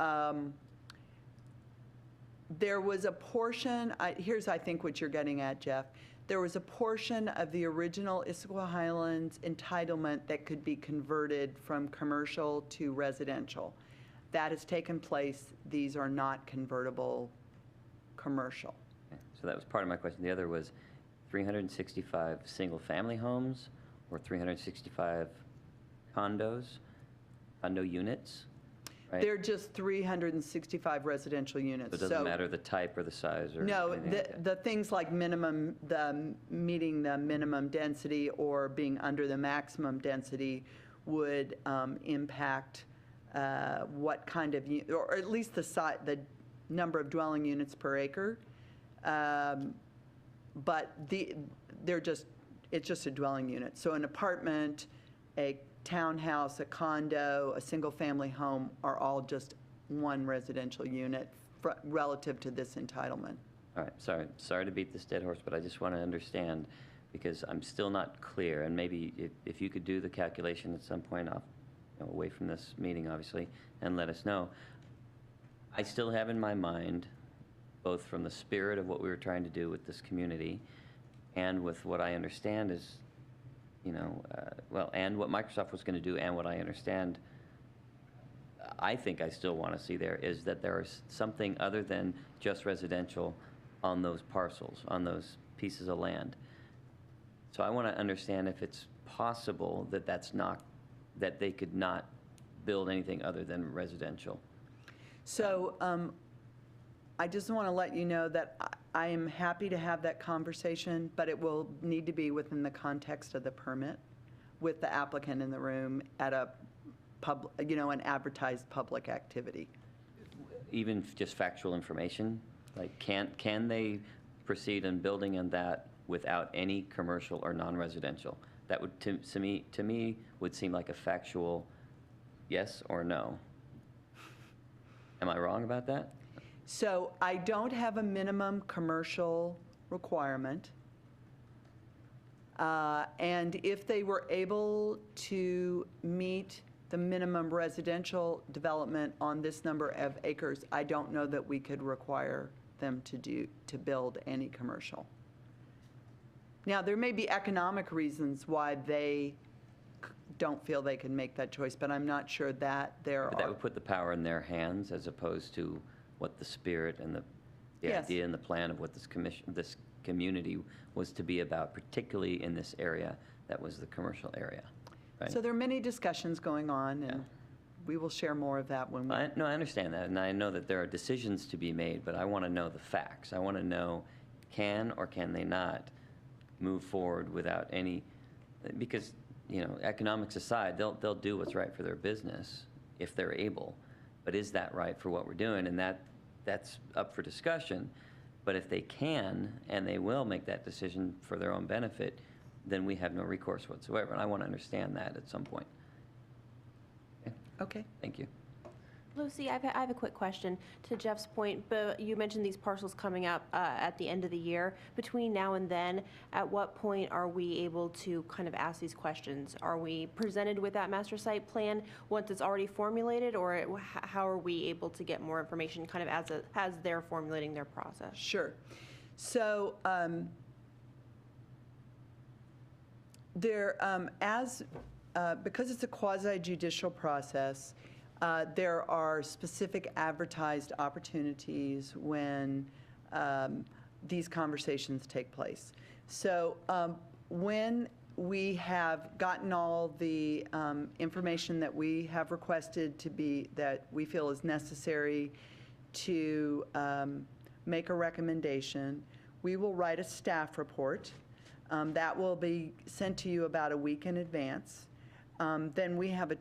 B: there was a portion, here's I think what you're getting at, Jeff. There was a portion of the original Issaquah Highlands entitlement that could be converted from commercial to residential. That has taken place. These are not convertible commercial.
A: Okay, so that was part of my question. The other was 365 single-family homes or 365 condo units, right?
B: They're just 365 residential units.
A: So it doesn't matter the type or the size or
B: No,
A: anything like that?
B: the things like meeting the minimum density or being under the maximum density would impact what kind of, or at least the number of dwelling units per acre. But it's just a dwelling unit. So an apartment, a townhouse, a condo, a single-family home are all just one residential unit relative to this entitlement.
A: All right, sorry to beat this dead horse, but I just want to understand, because I'm still not clear, and maybe if you could do the calculation at some point off, away from this meeting, obviously, and let us know. I still have in my mind, both from the spirit of what we were trying to do with this community and with what I understand is, and what Microsoft was going to do and what I understand, I think I still want to see there is that there is something other than just residential on those parcels, on those pieces of land. So I want to understand if it's possible that that they could not build anything other than residential.
B: So I just want to let you know that I am happy to have that conversation, but it will need to be within the context of the permit with the applicant in the room at an advertised public activity.
A: Even just factual information, like can they proceed in building on that without any commercial or non-residential? That would, to me, would seem like a factual yes or no. Am I wrong about that?
B: So I don't have a minimum commercial requirement. And if they were able to meet the minimum residential development on this number of acres, I don't know that we could require them to build any commercial. Now, there may be economic reasons why they don't feel they can make that choice, but I'm not sure that
A: But that would put the power in their hands as opposed to what the spirit and the
B: Yes.
A: idea and the plan of what this community was to be about, particularly in this area that was the commercial area, right?
B: So there are many discussions going on, and
A: Yeah.
B: we will share more of that when we...
A: No, I understand that, and I know that there are decisions to be made, but I want to know the facts. I want to know, can or can they not move forward without any, because, economics aside, they'll do what's right for their business if they're able. but is that right for what we're doing? And that's up for discussion. But if they can, and they will make that decision for their own benefit, then we have no recourse whatsoever. And I want to understand that at some point.
B: Okay.
A: Thank you.
E: Lucy, I have a quick question to Jeff's point, but you mentioned these parcels coming up at the end of the year. Between now and then, at what point are we able to kind of ask these questions? Are we presented with that master site plan once it's already formulated, or how are we able to get more information kind of as they're formulating their process?
B: Sure. So because it's a quasi-judicial process, there are specific advertised opportunities when these conversations take place. So when we have gotten all the information that we have requested that we feel is necessary to make a recommendation, we will write a staff report. That will be sent to you about a week in advance. Then we have a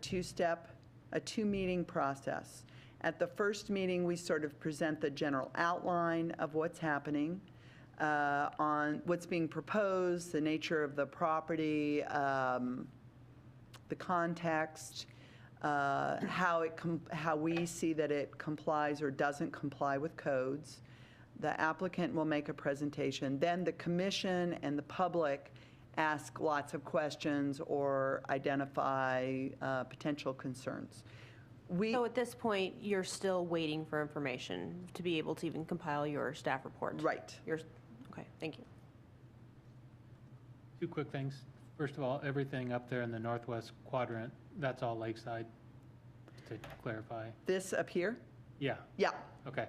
B: two-meeting process. At the first meeting, we sort of present the general outline of what's happening, on what's being proposed, the nature of the property, the context, how we see that it complies or doesn't comply with codes. The applicant will make a presentation. Then the commission and the public ask lots of questions or identify potential concerns.
E: So at this point, you're still waiting for information to be able to even compile your staff report?
B: Right.
E: Okay, thank you.
K: Two quick things. First of all, everything up there in the northwest quadrant, that's all lakeside, to clarify.
B: This up here?
K: Yeah,
B: Yeah.
K: okay.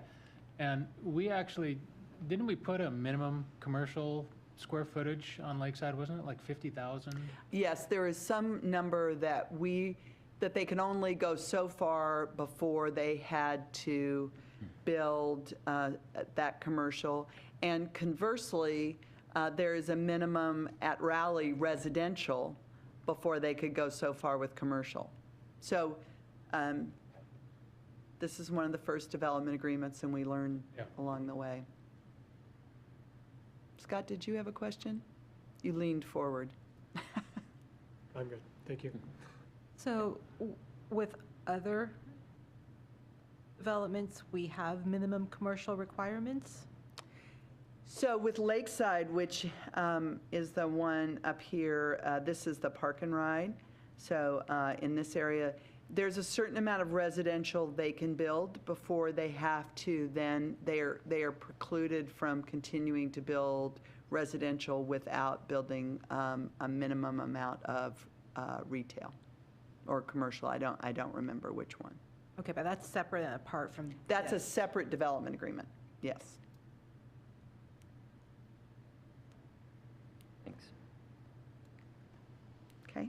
K: And we actually, didn't we put a minimum commercial square footage on Lakeside? Wasn't it like 50,000?
B: Yes, there is some number that they can only go so far before they had to build that commercial. And conversely, there is a minimum at Raleigh residential before they could go so far with commercial. So this is one of the first development agreements, and we learn along the way. Scott, did you have a question? You leaned forward.
C: I'm good. Thank you.
F: So with other developments, we have minimum commercial requirements?
B: So with Lakeside, which is the one up here, this is the park and ride. So in this area, there's a certain amount of residential they can build before they have to, then they are precluded from continuing to build residential without building a minimum amount of retail or commercial. I don't remember which one.
F: Okay, but that's separate and apart from
B: That's a
F: this.
B: separate development agreement, yes.
A: Thanks.
B: Okay.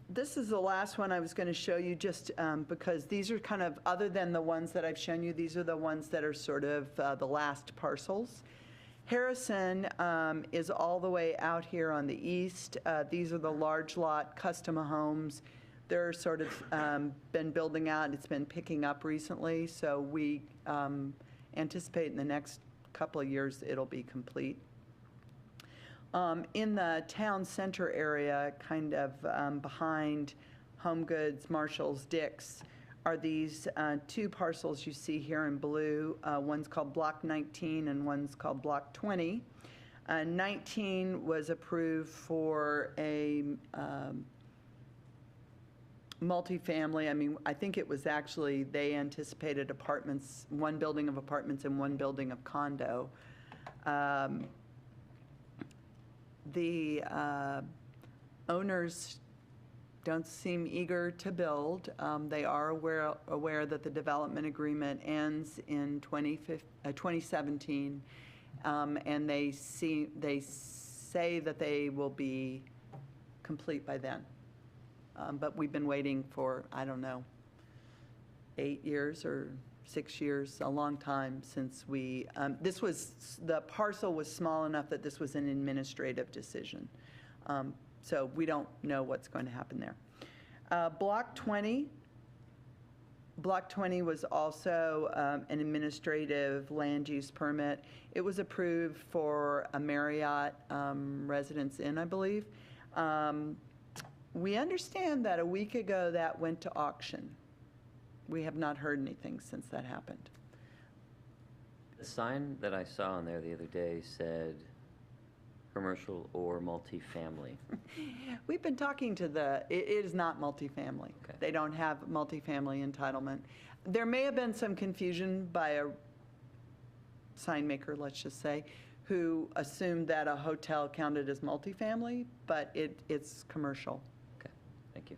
B: This is the last one I was going to show you, just because these are kind of, other than the ones that I've shown you, these are the ones that are sort of the last parcels. Harrison is all the way out here on the east. These are the large lot custom homes. They're sort of been building out. It's been picking up recently, so we anticipate in the next couple of years it'll be complete. In the town center area, kind of behind Home Goods, Marshalls, Dick's, are these two parcels you see here in blue. One's called Block 19 and one's called Block 20. 19 was approved for a multifamily. I mean, I think it was actually, they anticipated apartments, one building of apartments and one building of condo. The owners don't seem eager to build. They are aware that the development agreement ends in 2017, and they say that they will be complete by then. But we've been waiting for, I don't know, 8 years or 6 years, a long time since we, the parcel was small enough that this was an administrative decision. So we don't know what's going to happen there. Block 20. Block 20 was also an administrative land use permit. It was approved for a Marriott Residence Inn, I believe. We understand that a week ago that went to auction. We have not heard anything since that happened.
A: The sign that I saw on there the other day said commercial or multifamily.
B: We've been talking to it is not multifamily.
A: Okay.
B: They don't have multifamily entitlement. There may have been some confusion by a sign maker, let's just say, who assumed that a hotel counted as multifamily, but it's commercial.
A: Okay, thank you.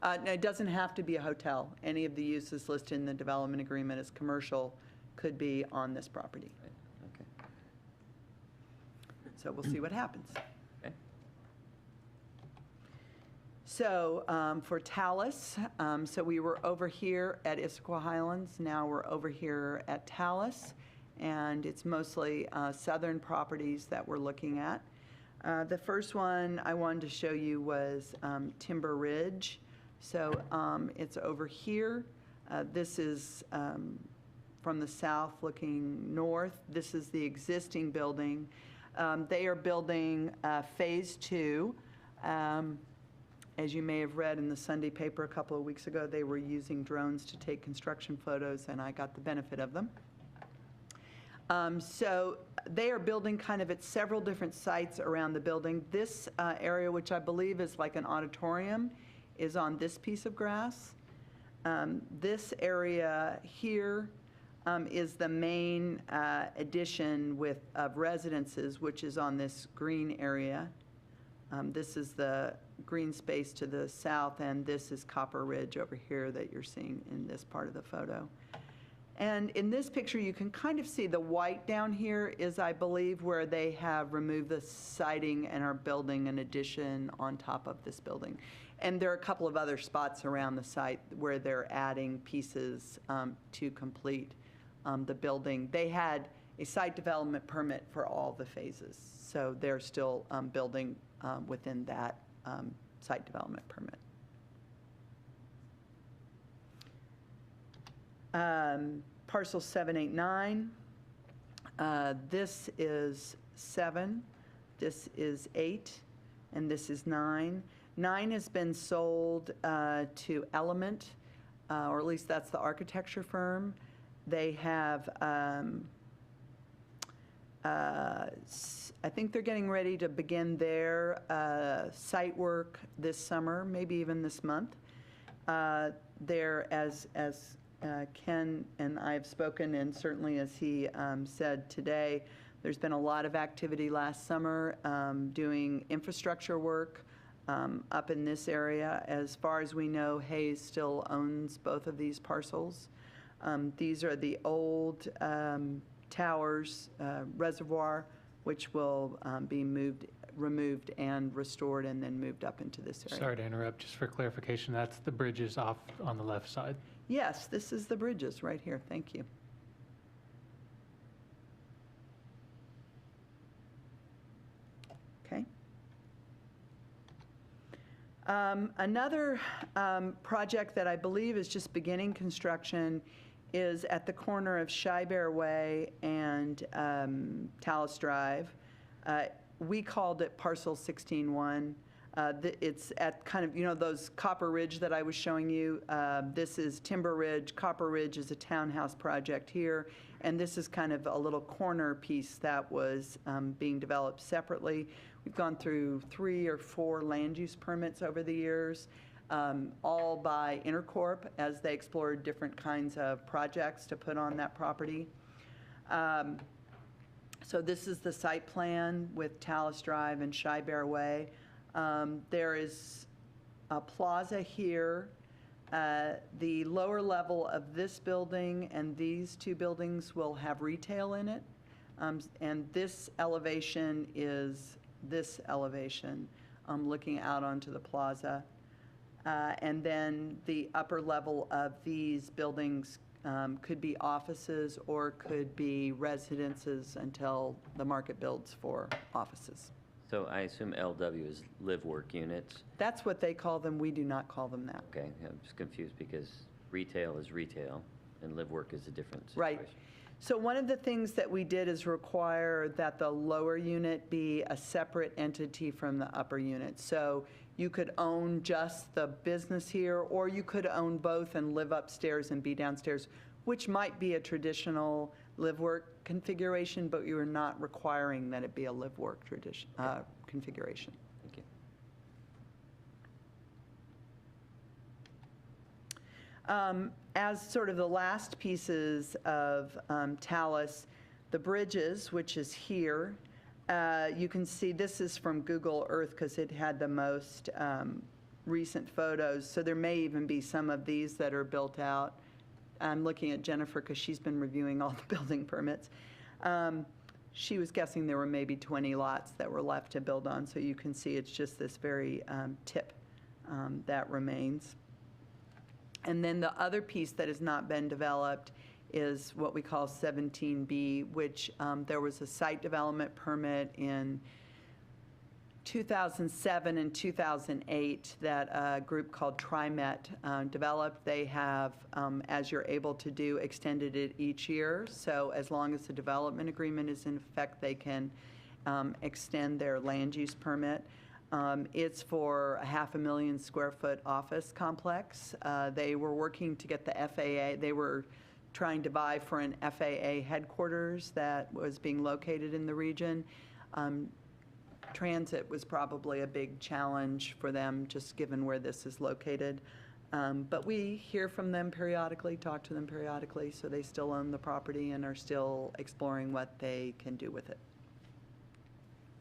B: No, it doesn't have to be a hotel. Any of the uses listed in the development agreement as commercial could be on this property.
A: Right, okay.
B: So we'll see what happens.
A: Okay.
B: So for Talus, so we were over here at Issaquah Highlands. Now we're over here at Talus, and it's mostly southern properties that we're looking at. The first one I wanted to show you was Timber Ridge. So it's over here. This is from the south looking north. This is the existing building. They are building phase 2. As you may have read in the Sunday paper a couple of weeks ago, they were using drones to take construction photos, and I got the benefit of them. So they are building kind of at several different sites around the building. This area, which I believe is like an auditorium, is on this piece of grass. This area here is the main addition of residences, which is on this green area. This is the green space to the south, and this is Copper Ridge over here that you're seeing in this part of the photo. And in this picture, you can kind of see the white down here is, I believe, where they have removed the siding and are building an addition on top of this building. And there are a couple of other spots around the site where they're adding pieces to complete the building. They had a site development permit for all the phases, so they're still building within that site development permit. Parcel 789, this is 7, this is 8, and this is 9. 9 has been sold to Element, or at least that's the architecture firm. They have, I think they're getting ready to begin their site work this summer, maybe even this month. They're, as Ken and I have spoken, and certainly as he said today, there's been a lot of activity last summer doing infrastructure work up in this area. As far as we know, Hayes still owns both of these parcels. These are the old towers reservoir, which will be removed and restored and then moved up into this area.
K: Sorry to interrupt, just for clarification, that's the bridges off on the left side.
B: Yes, this is the bridges right here. Thank you. Okay. Another project that I believe is just beginning construction is at the corner of Shybear Way and Talus Drive. We called it Parcel 16-1. It's at kind of, those Copper Ridge that I was showing you. This is Timber Ridge. Copper Ridge is a townhouse project here. And this is kind of a little corner piece that was being developed separately. We've gone through 3 or 4 land use permits over the years, all by Intercorp as they explored different kinds of projects to put on that property. So this is the site plan with Talus Drive and Shybear Way. There is a plaza here. The lower level of this building and these 2 buildings will have retail in it. And this elevation is this elevation, looking out onto the plaza. And then the upper level of these buildings could be offices or could be residences until the market builds for offices.
A: So I assume LW is live-work units.
B: That's what they call them. We do not call them that.
A: Okay, I'm just confused because retail is retail and live-work is a different
B: Right.
A: situation.
B: So one of the things that we did is require that the lower unit be a separate entity from the upper unit. So you could own just the business here, or you could own both and live upstairs and be downstairs, which might be a traditional live-work configuration, but you are not requiring that it be a live-work configuration.
A: Thank you.
B: As sort of the last pieces of Talus, the bridges, which is here, you can see this is from Google Earth because it had the most recent photos. So there may even be some of these that are built out. I'm looking at Jennifer because she's been reviewing all the building permits. She was guessing there were maybe 20 lots that were left to build on. So you can see it's just this very tip that remains. And then the other piece that has not been developed is what we call 17B, which there was a site development permit in 2007 and 2008 that a group called TriMet developed. They have, as you're able to do, extended it each year. So as long as the development agreement is in effect, they can extend their land use permit. It's for a 500,000 square foot office complex. They were working to get the FAA. They were trying to vie for an FAA headquarters that was being located in the region. Transit was probably a big challenge for them, just given where this is located. But we hear from them periodically, talk to them periodically, so they still own the property and are still exploring what they can do with it.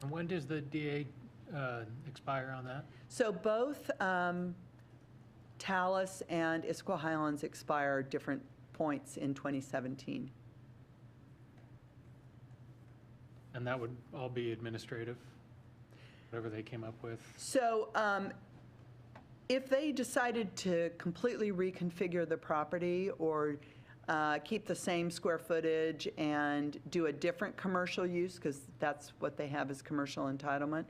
K: And when does the DA expire on that?
B: So both Talus and Issaquah Highlands expire different points in 2017.
K: And that would all be administrative, whatever they came up with?
B: So if they decided to completely reconfigure the property or keep the same square footage and do a different commercial use, because that's what they have as commercial entitlement,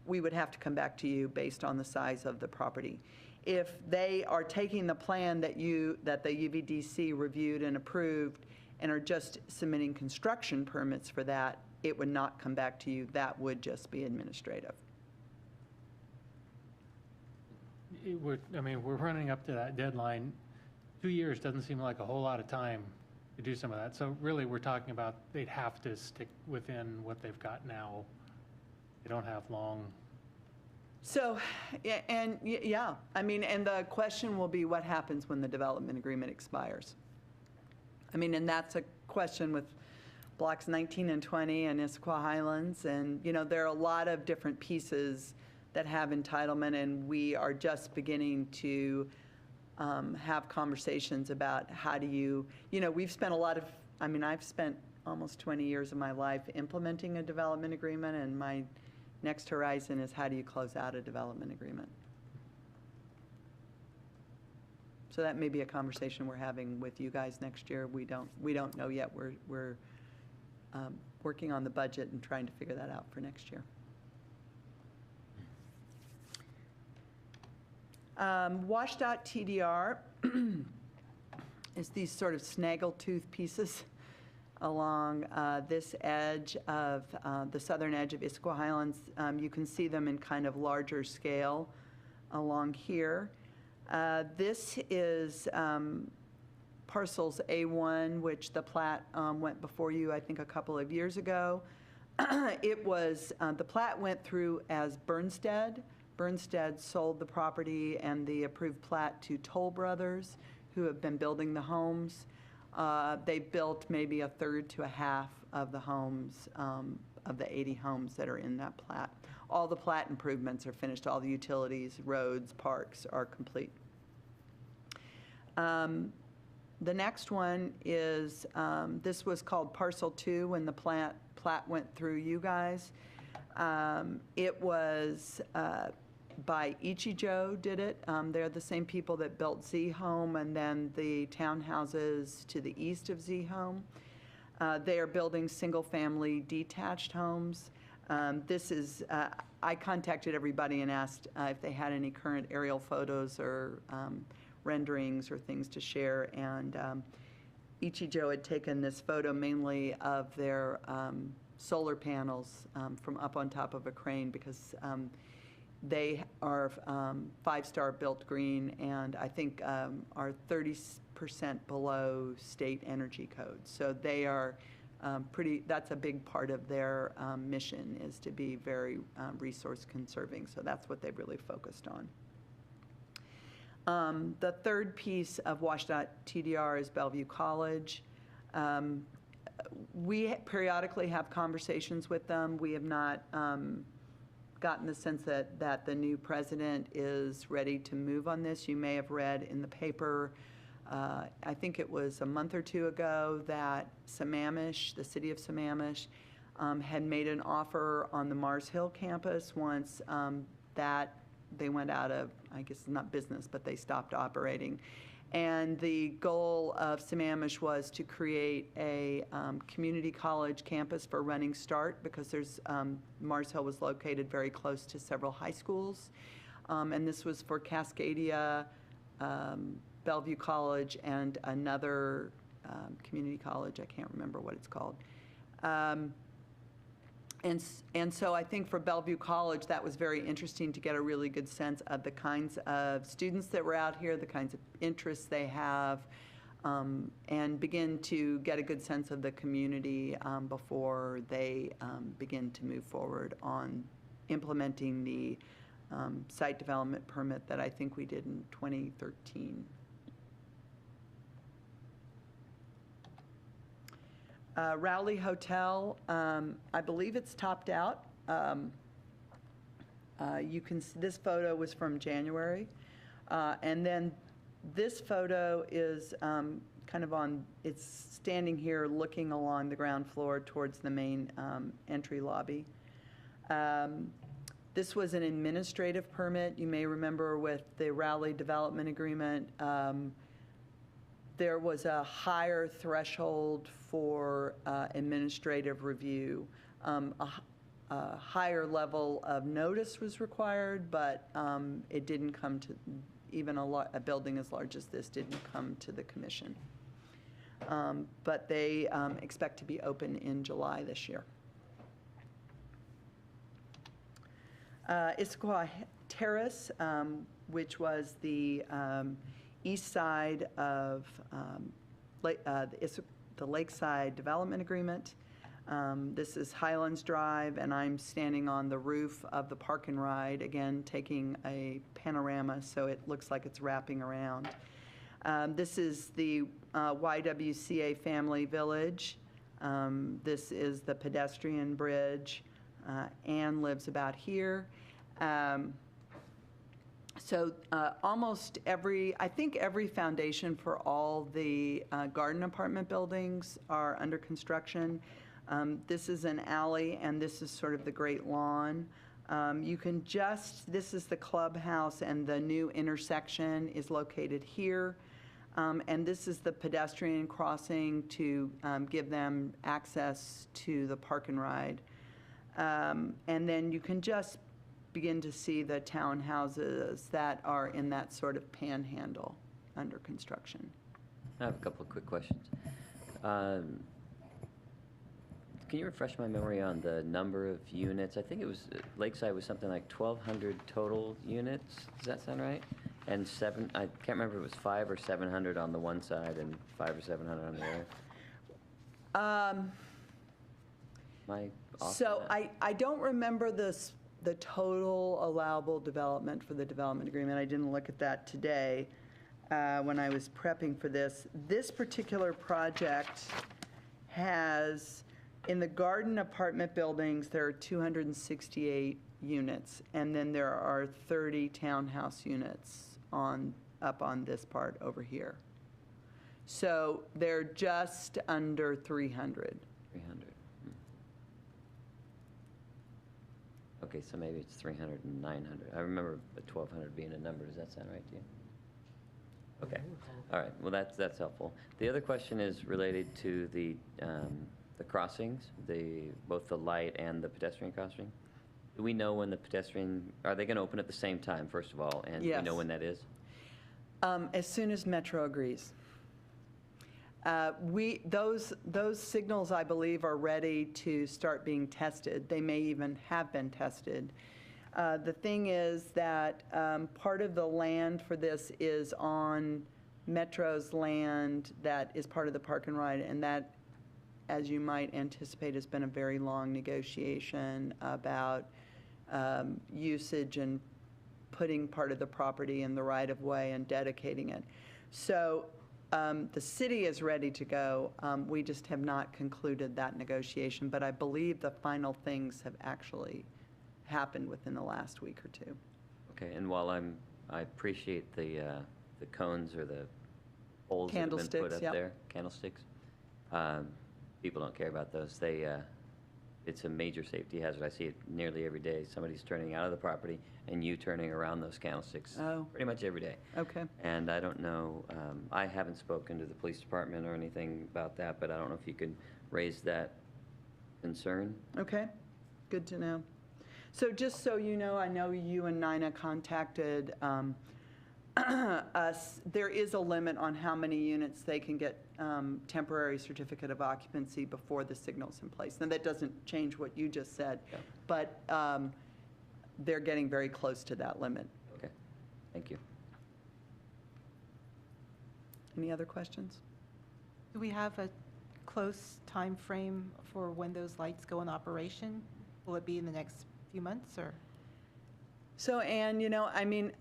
B: we would have to come back to you based on the size of the property. If they are taking the plan that the UVDC reviewed and approved and are just submitting construction permits for that, it would not come back to you. That would just be administrative.
K: We're running up to that deadline. 2 years doesn't seem like a whole lot of time to do some of that. So really, we're talking about they'd have to stick within what they've got now. They don't have long.
B: So, and the question will be what happens when the development agreement expires? And that's a question with blocks 19 and 20 and Issaquah Highlands. And, there are a lot of different pieces that have entitlement, and we are just beginning to have conversations about how do you, we've spent a lot of, I've spent almost 20 years of my life implementing a development agreement, and my next horizon is how do you close out a development agreement? So that may be a conversation we're having with you guys next year. We don't know yet. We're working on the budget and trying to figure that out for next year. Washed-out TDR is these sort of snaggletooth pieces along this edge of the southern edge of Issaquah Highlands. You can see them in kind of larger scale along here. This is parcels A1, which the plat went before you, I think, a couple of years ago. It was, the plat went through as Bernstead. Bernstead sold the property and the approved plat to Toll Brothers, who have been building the homes. They built maybe a third to a half of the homes, of the 80 homes that are in that plat. All the plat improvements are finished. All the utilities, roads, parks are complete. The next one is, this was called Parcel 2 when the plat went through you guys. It was by Ichijo did it. They're the same people that built Z Home and then the townhouses to the east of Z Home. They are building single-family detached homes. This is, I contacted everybody and asked if they had any current aerial photos or renderings or things to share, and Ichijo had taken this photo mainly of their solar panels from up on top of a crane, because they are 5-star built green, and I think are 30% below state energy code. So they are that's a big part of their mission, is to be very resource conserving. So that's what they've really focused on. The third piece of WashDOT TDR is Bellevue College. We periodically have conversations with them. We have not gotten the sense that the new president is ready to move on this. You may have read in the paper, I think it was a month or two ago, that Sammamish, the city of Sammamish, had made an offer on the Mars Hill campus once that they went out of, I guess not business, but they stopped operating. And the goal of Sammamish was to create a community college campus for Running Start, because there's Mars Hill was located very close to several high schools. And this was for Cascadia, Bellevue College, and another community college. I can't remember what it's called. And so I think for Bellevue College, that was very interesting to get a really good sense of the kinds of students that were out here, the kinds of interests they have, and begin to get a good sense of the community before they begin to move forward on implementing the site development permit that I think we did in 2013. Rowley Hotel, I believe it's topped out. You can this photo was from January, and then this photo is kind of on. It's standing here, looking along the ground floor towards the main entry lobby. This was an administrative permit. You may remember with the Rowley Development Agreement. There was a higher threshold for administrative review. A higher level of notice was required, but it didn't come to, even a building as large as this didn't come to the commission. But they expect to be open in July this year. Issaquah Terrace, which was the east side of the Lakeside Development Agreement. This is Highlands Drive, and I'm standing on the roof of the Park and Ride, again taking a panorama so it looks like it's wrapping around. This is the YWCA Family Village. This is the pedestrian bridge. Anne lives about here. So almost I think every foundation for all the garden apartment buildings are under construction. This is an alley, and this is sort of the Great Lawn. This is the clubhouse, and the new intersection is located here. And this is the pedestrian crossing to give them access to the Park and Ride. And then you can just begin to see the townhouses that are in that sort of panhandle under construction.
A: I have a couple of quick questions. Can you refresh my memory on the number of units? I think it was, Lakeside was something like 1,200 total units. Does that sound right? And I can't remember if it was 500 or 700 on the one side and 500 or 700 on the other. Am I off
B: So
A: on that?
B: I don't remember the total allowable development for the development agreement. I didn't look at that today when I was prepping for this. This particular project has, in the garden apartment buildings, there are 268 units, and then there are 30 townhouse units up on this part over here. So they're just under 300.
A: 300. Okay, so maybe it's 300 and 900. I remember 1,200 being a number. Does that sound right to you? Okay. All right. Well, that's helpful. The other question is related to the the crossings, both the light and the pedestrian crossing. Do we know when the pedestrian, are they going to open at the same time, first of all? And do we
B: Yes.
A: know when that is?
B: As soon as Metro agrees. Those signals, I believe, are ready to start being tested. They may even have been tested. The thing is that part of the land for this is on Metro's land that is part of the park and ride, and that, as you might anticipate, has been a very long negotiation about usage and putting part of the property in the right-of-way and dedicating it. So the city is ready to go. We just have not concluded that negotiation, but I believe the final things have actually happened within the last week or two.
A: Okay, and while I appreciate the cones or the poles that have been put
B: Candlesticks,
A: up
B: yep.
A: there, candlesticks, people don't care about those. It's a major safety hazard. I see it nearly every day. Somebody's turning out of the property and you turning around those candlesticks
B: Oh.
A: pretty much every day.
B: Okay.
A: And I don't know, I haven't spoken to the police department or anything about that, but I don't know if you could raise that concern.
B: Okay, good to know. So just so you know, I know you and Nina contacted us. There is a limit on how many units they can get temporary certificate of occupancy before the signal's in place. Now, that doesn't change what you just said,
A: Yeah.
B: but they're getting very close to that limit.
A: Okay, thank you.
B: Any other questions?
F: Do we have a close time frame for when those lights go in operation? Will it be in the next few months, or?
B: So, Ann, I mean,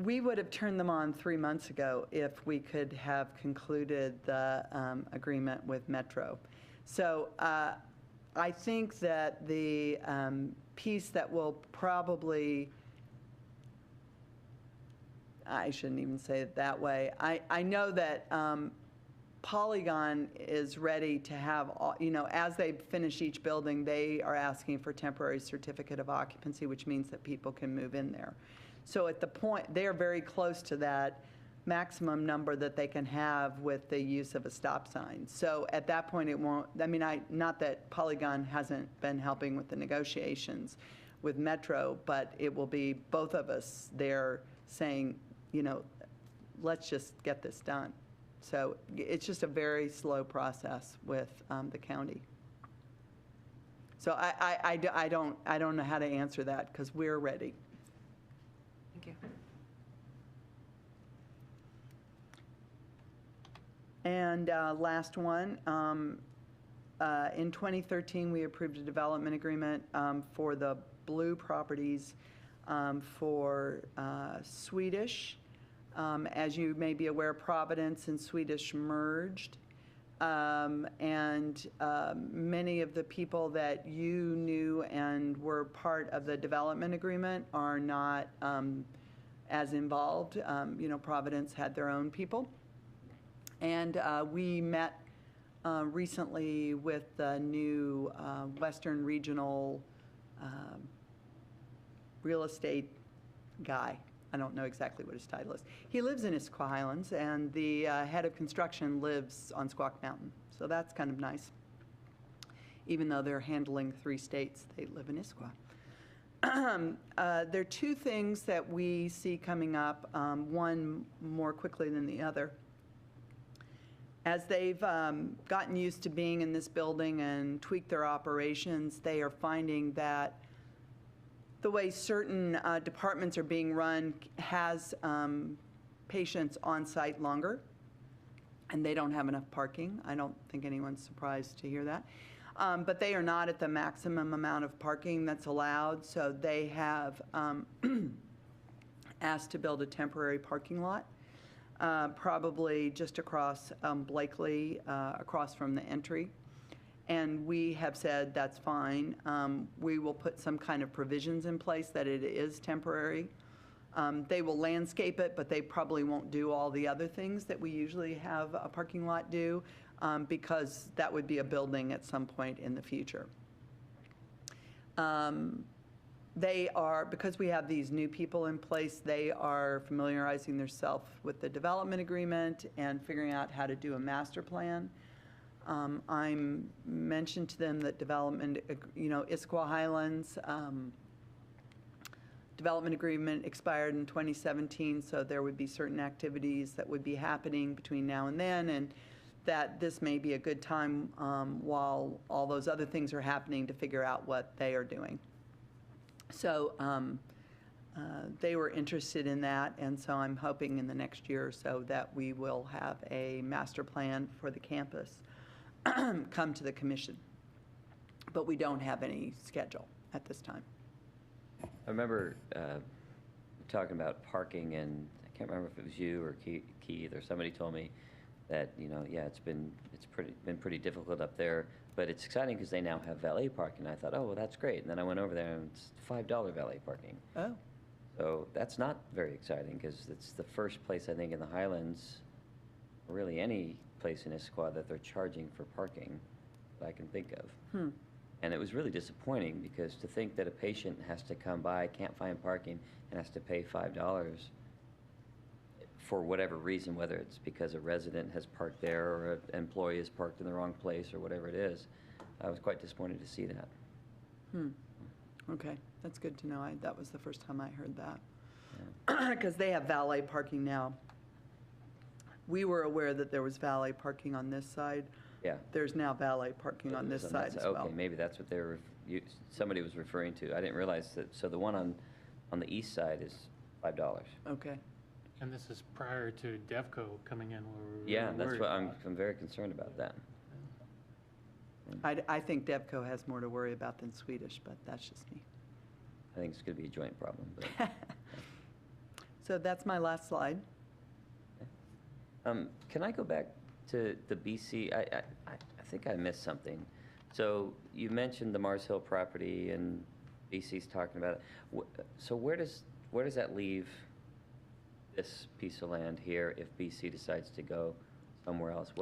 B: we would have turned them on 3 months ago if we could have concluded the agreement with Metro. So I think that the piece that will probably, I shouldn't even say it that way. I know that Polygon is ready to have, all, as they finish each building, they are asking for temporary certificate of occupancy, which means that people can move in there. So at the point, they are very close to that maximum number that they can have with the use of a stop sign. So at that point, it won't, not that Polygon hasn't been helping with the negotiations with Metro, but it will be both of us there saying, let's just get this done. So it's just a very slow process with the county. So I don't know how to answer that because we're ready.
F: Thank you.
B: And last one, in 2013, we approved a development agreement for the blue properties for Swedish. As you may be aware, Providence and Swedish merged. And many of the people that you knew and were part of the development agreement are not as involved. Providence had their own people. And we met recently with the new Western Regional real estate guy. I don't know exactly what his title is. He lives in Issaquah Highlands, and the head of construction lives on Squawk Mountain. So that's kind of nice. Even though they're handling 3 states, they live in Issaquah. There are 2 things that we see coming up, one more quickly than the other. As they've gotten used to being in this building and tweaked their operations, they are finding that the way certain departments are being run has patients on site longer, and they don't have enough parking. I don't think anyone's surprised to hear that. But they are not at the maximum amount of parking that's allowed, so they have asked to build a temporary parking lot, probably just across Blakely, across from the entry. And we have said that's fine. We will put some kind of provisions in place that it is temporary. They will landscape it, but they probably won't do all the other things that we usually have a parking lot do, because that would be a building at some point in the future. They are, because we have these new people in place, they are familiarizing themselves with the development agreement and figuring out how to do a master plan. I'm mentioned to them that development, Issaquah Highlands, development agreement expired in 2017, so there would be certain activities that would be happening between now and then, and that this may be a good time while all those other things are happening to figure out what they are doing. So they were interested in that, and so I'm hoping in the next year or so that we will have a master plan for the campus come to the commission. But we don't have any schedule at this time.
A: I remember talking about parking, and I can't remember if it was you or Keith or somebody told me that, yeah, it's been pretty difficult up there, but it's exciting because they now have valet parking. I thought, oh, well, that's great. And then I went over there and it's $5 valet parking.
B: Oh.
A: So that's not very exciting because it's the first place, I think, in the Highlands, or really any place in Issaquah, that they're charging for parking that I can think of. And it was really disappointing because to think that a patient has to come by, can't find parking, and has to pay $5 for whatever reason, whether it's because a resident has parked there or an employee has parked in the wrong place or whatever it is, I was quite disappointed to see that.
B: Okay, that's good to know. That was the first time I heard that. Because they have valet parking now. We were aware that there was valet parking on this side.
A: Yeah.
B: There's now valet parking on this side as well.
A: Okay, maybe that's what somebody was referring to. I didn't realize that. So the one on the east side is $5.
B: Okay.
K: And this is prior to DevCo coming in. Where we were
A: Yeah, that's
K: worried
A: what
K: about.
A: I'm very concerned about that.
B: I think DevCo has more to worry about than Swedish, but that's just me.
A: I think it's going to be a joint problem. But
B: So that's my last slide.
A: can I go back to the BC? I think I missed something. So you mentioned the Mars Hill property, and BC's talking about it. So where does that leave this piece of land here if BC decides to go somewhere else?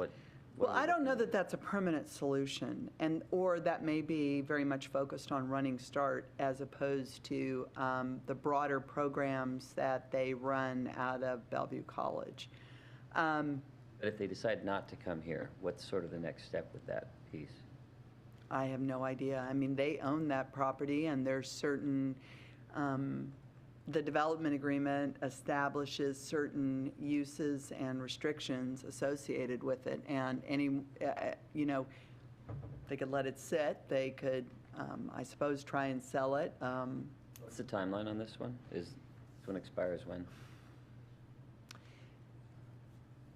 B: Well, I don't know that that's a permanent solution, or that may be very much focused on Running Start as opposed to the broader programs that they run out of Bellevue College.
A: But if they decide not to come here, what's sort of the next step with that piece?
B: I have no idea. I mean, they own that property, and there's certain, the development agreement establishes certain uses and restrictions associated with it. And they could let it sit. They could, I suppose, try and sell it.
A: What's the timeline on this one? This one expires when?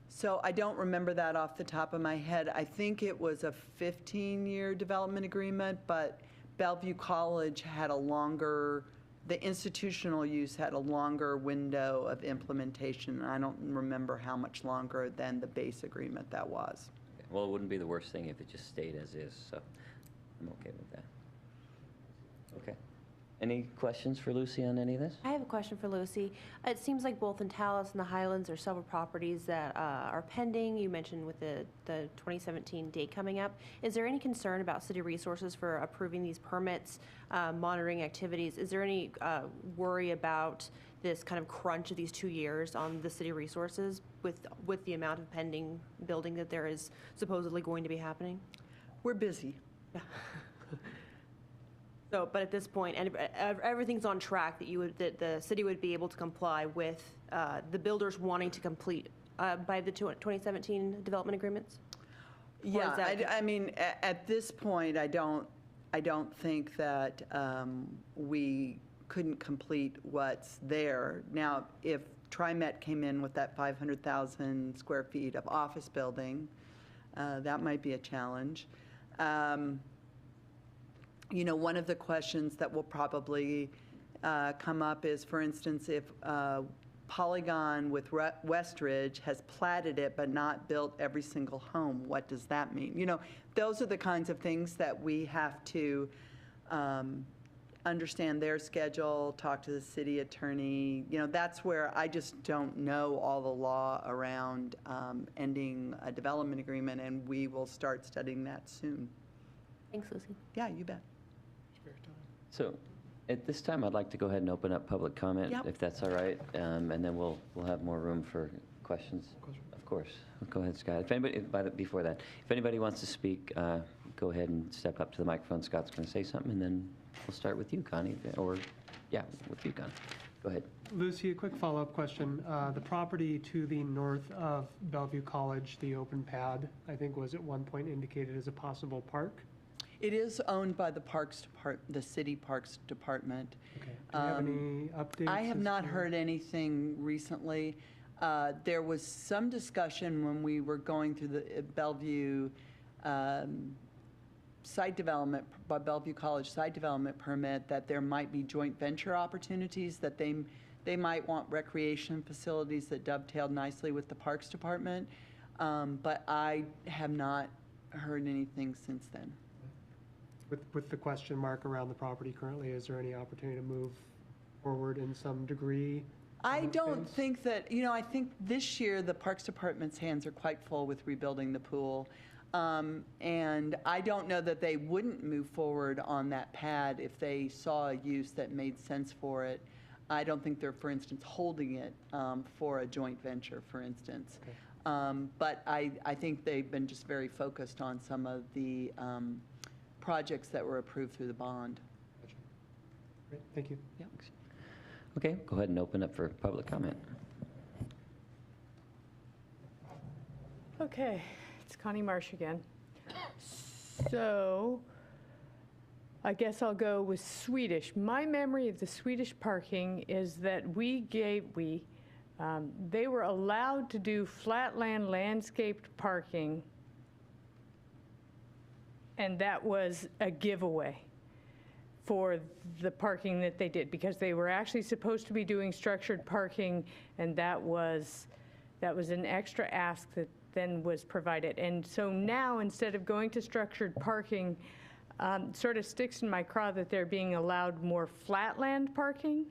B: So I don't remember that off the top of my head. I think it was a 15-year development agreement, but Bellevue College had the institutional use had a longer window of implementation. I don't remember how much longer than the base agreement that was.
A: Well, it wouldn't be the worst thing if it just stayed as is, so I'm okay with that. Okay. Any questions for Lucy on any of this?
E: I have a question for Lucy. It seems like both in Talus and the Highlands, there's several properties that are pending. You mentioned with the 2017 date coming up. Is there any concern about city resources for approving these permits, monitoring activities? Is there any worry about this kind of crunch of these 2 years on the city resources with the amount of pending building that there is supposedly going to be happening?
B: We're busy.
E: Yeah. So, but at this point, and everything's on track that the city would be able to comply with the builders wanting to complete by the 2017 development agreements?
B: Yeah, I mean, at this point, I don't think that we couldn't complete what's there. Now, if TriMet came in with that 500,000 square feet of office building, that might be a challenge. One of the questions that will probably come up is, for instance, if Polygon with Westridge has platted it but not built every single home, what does that mean? Those are the kinds of things that we have to understand their schedule, talk to the city attorney. That's where I just don't know all the law around ending a development agreement, and we will start studying that soon.
E: Thanks, Lucy.
B: Yeah, you bet.
A: So At this time, I'd like to go ahead and open up public comment,
B: Yep.
A: if that's all right, and then we'll have more room for questions. Of course. Go ahead, Scott. If anybody, before that, if anybody wants to speak, go ahead and step up to the microphone. Scott's going to say something, and then we'll start with you, Connie, with you, Connie. Go ahead.
C: Lucy, a quick follow-up question. The property to the north of Bellevue College, the open pad, I think was at one point indicated as a possible park.
B: It is owned by the the city Parks Department.
C: Okay. Do you have any updates?
B: I have
C: as
B: not
C: to-
B: heard anything recently. There was some discussion when we were going through the Bellevue site development, by Bellevue College site development permit, that there might be joint venture opportunities, that they might want recreation facilities that dovetailed nicely with the Parks Department. But I have not heard anything since then.
C: With the question mark around the property currently, is there any opportunity to move forward in some degree?
B: I don't
C: things?
B: think that, I think this year the Parks Department's hands are quite full with rebuilding the pool. And I don't know that they wouldn't move forward on that pad if they saw a use that made sense for it. I don't think they're, for instance, holding it for a joint venture, for instance.
C: Okay.
B: But I think they've been just very focused on some of the projects that were approved through the bond.
C: Gotcha. Great, thank you.
B: Yep.
A: Okay, go ahead and open up for public comment.
I: Okay, it's Connie Marsh again. So, I guess I'll go with Swedish. My memory of the Swedish parking is that they were allowed to do flatland landscaped parking, and that was a giveaway for the parking that they did, because they were actually supposed to be doing structured parking, and that was an extra ask that then was provided. And so now, instead of going to structured parking, sort of sticks in my craw that they're being allowed more flatland parking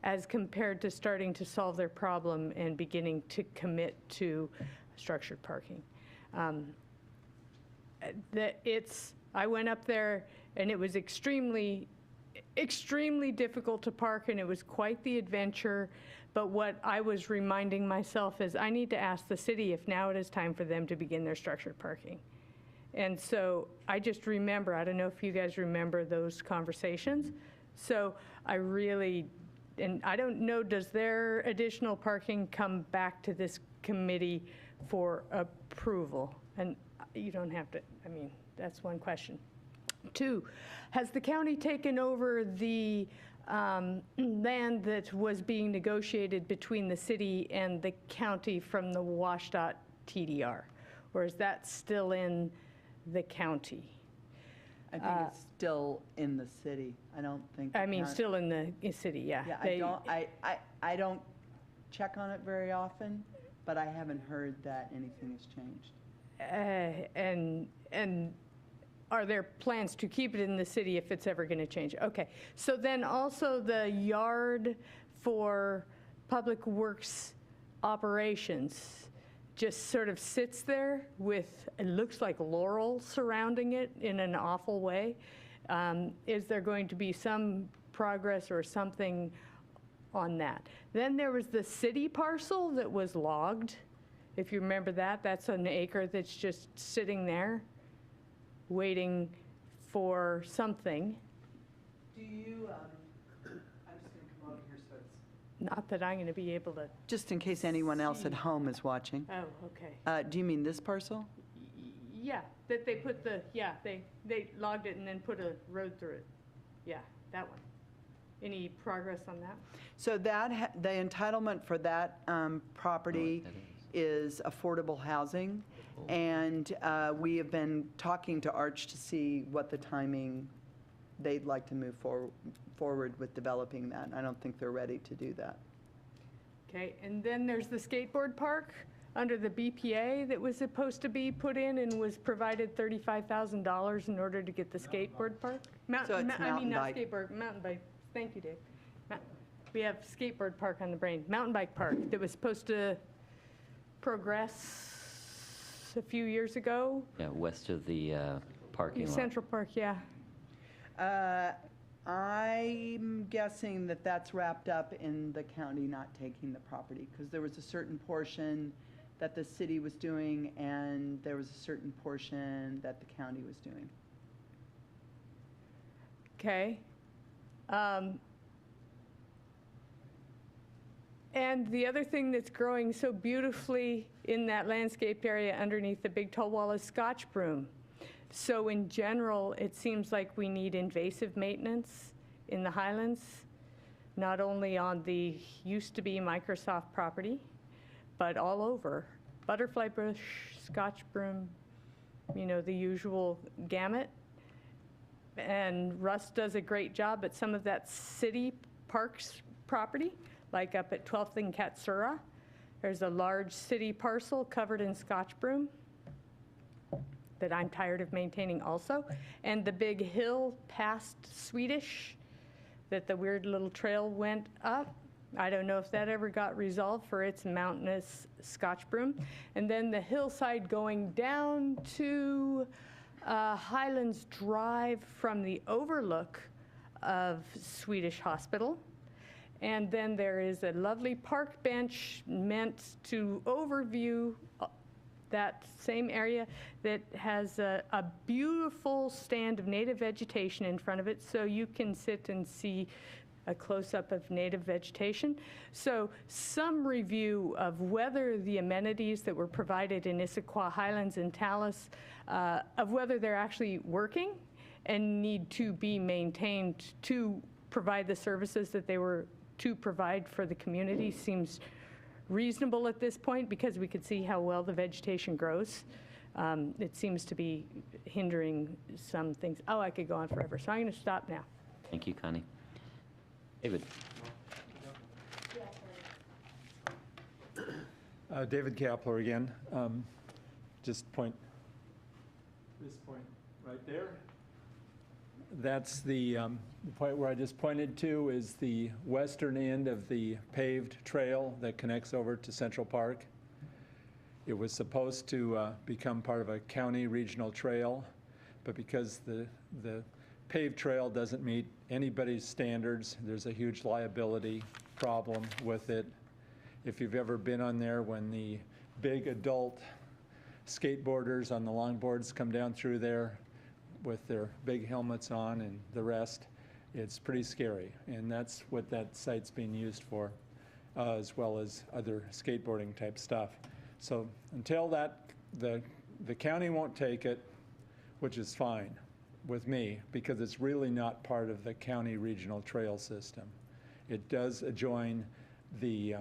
I: as compared to starting to solve their problem and beginning to commit to structured parking. I went up there and it was extremely difficult to park, and it was quite the adventure. But what I was reminding myself is I need to ask the city if now it is time for them to begin their structured parking. And so I just remember, I don't know if you guys remember those conversations. So I don't know, does their additional parking come back to this committee for approval? And you don't have to, that's one question. 2, has the county taken over the land that was being negotiated between the city and the county from the WashDOT TDR? Or is that still in the county?
B: I think it's still in the city. I don't think.
I: Still in the city, yeah.
B: Yeah, I don't check on it very often, but I haven't heard that anything has changed.
I: And are there plans to keep it in the city if it's ever going to change? Okay. So then also the yard for Public Works operations just sort of sits there with, it looks like laurel surrounding it in an awful way. Is there going to be some progress or something on that? Then there was the city parcel that was logged. If you remember that, that's an acre that's just sitting there waiting for something.
B: Do you, I'm just going to come over here so it's.
I: Not that I'm going to be able to.
B: Just in case anyone else at home is watching.
I: Oh, okay.
B: Do you mean this parcel?
I: Yeah, that they put they logged it and then put a road through it. Yeah, that one. Any progress on that?
B: So that, the entitlement for that property is affordable housing. And we have been talking to Arch to see what the timing, they'd like to move forward with developing that. I don't think they're ready to do that.
I: Okay, and then there's the skateboard park under the BPA that was supposed to be put in and was provided $35,000 in order to get the skateboard park.
B: So it's mountain
I: not
B: bike.
I: skateboard, mountain bike. Thank you, Dave. We have skateboard park on the brain. Mountain bike park that was supposed to progress a few years ago.
A: Yeah, west of the parking lot.
I: Central Park, yeah.
B: I'm guessing that that's wrapped up in the county not taking the property, because there was a certain portion that the city was doing, and there was a certain portion that the county was doing.
I: Okay. And the other thing that's growing so beautifully in that landscaped area underneath the big tall wall is Scotch broom. So in general, it seems like we need invasive maintenance in the Highlands, not only on the used-to-be Microsoft property, but all over. Butterfly bush, Scotch broom, you know, the usual gamut. And Russ does a great job at some of that city parks property, like up at 12th and Katsura. There's a large city parcel covered in Scotch broom that I'm tired of maintaining also. And the big hill past Swedish that the weird little trail went up. I don't know if that ever got resolved for its mountainous Scotch broom. And then the hillside going down to Highlands Drive from the overlook of Swedish Hospital. And then there is a lovely park bench meant to overview that same area that has a beautiful stand of native vegetation in front of it, so you can sit and see a close-up of native vegetation. So some review of whether the amenities that were provided in Issaquah, Highlands, and Talus, of whether they're actually working and need to be maintained to provide the services that they were to provide for the community seems reasonable at this point, because we could see how well the vegetation grows. It seems to be hindering some things. Oh, I could go on forever, so I'm going to stop now.
A: Thank you, Connie. David?
G: David Kapler again. Just point, this point right there. That's the point where I just pointed to is the western end of the paved trail that connects over to Central Park. It was supposed to become part of a county regional trail, but because the paved trail doesn't meet anybody's standards, there's a huge liability problem with it. If you've ever been on there when the big adult skateboarders on the longboards come down through there with their big helmets on and the rest, it's pretty scary. And that's what that site's being used for, as well as other skateboarding type stuff. So until that, the county won't take it, which is fine with me, because it's really not part of the county regional trail system. It does adjoin the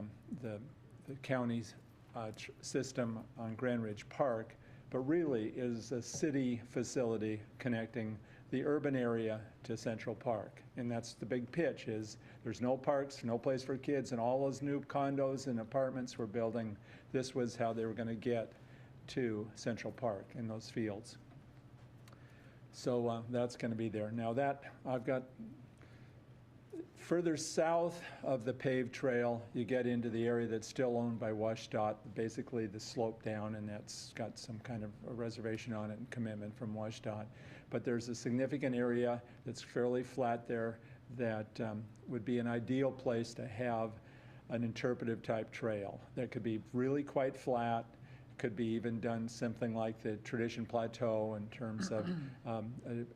G: county's system on Grand Ridge Park, but really is a city facility connecting the urban area to Central Park. And that's the big pitch, is there's no parks, no place for kids, and all those new condos and apartments we're building, this was how they were going to get to Central Park in those fields. So that's going to be there. Now that, I've got further south of the paved trail, you get into the area that's still owned by WashDOT, basically the slope down, and that's got some kind of a reservation on it and commitment from WashDOT. But there's a significant area that's fairly flat there that would be an ideal place to have an interpretive type trail that could be really quite flat, could be even done something like the Tradition Plateau in terms of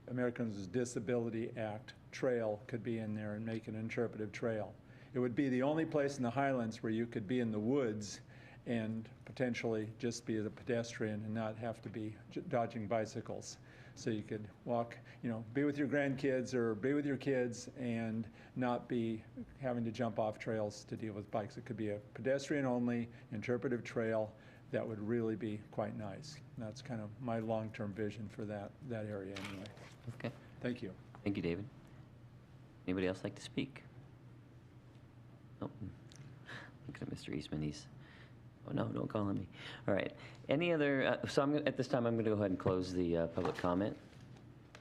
G: Americans with Disability Act trail could be in there and make an interpretive trail. It would be the only place in the Highlands where you could be in the woods and potentially just be a pedestrian and not have to be dodging bicycles. So you could walk, you know, be with your grandkids or be with your kids and not be having to jump off trails to deal with bikes. It could be a pedestrian-only interpretive trail that would really be quite nice. That's kind of my long-term vision for that area anyway.
A: Okay.
G: Thank you.
A: Thank you, David. Anybody else like to speak? Nope. Looking at Mr. Eastman, he's, oh no, don't call on me. All right. Any other, so at this time, I'm going to go ahead and close the public comment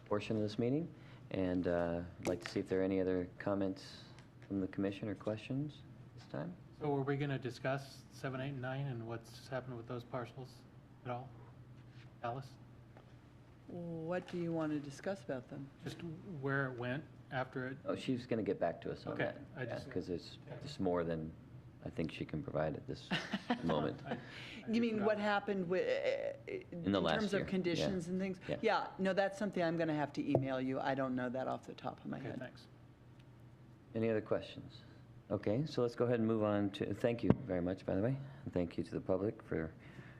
A: portion of this meeting. And I'd like to see if there are any other comments from the commission or questions this time.
K: So were we going to discuss 7, 8, and 9 and what's happened with those parcels at all? Alice?
B: What do you want to discuss about them?
K: Just where it went after it?
A: Oh, she's going to get back to us on
K: Okay,
A: that.
K: I just-
A: Because it's just more than I think she can provide at this moment.
B: You mean what happened with, in
A: the last
B: terms
A: year,
B: of
A: yeah.
B: conditions and things?
A: Yeah.
B: Yeah, no, that's something I'm going to have to email you. I don't know that off the top of my
K: Okay,
B: head.
K: thanks.
A: Any other questions? Okay, so let's go ahead and move on to, thank you very much, by the way. And thank you to the public for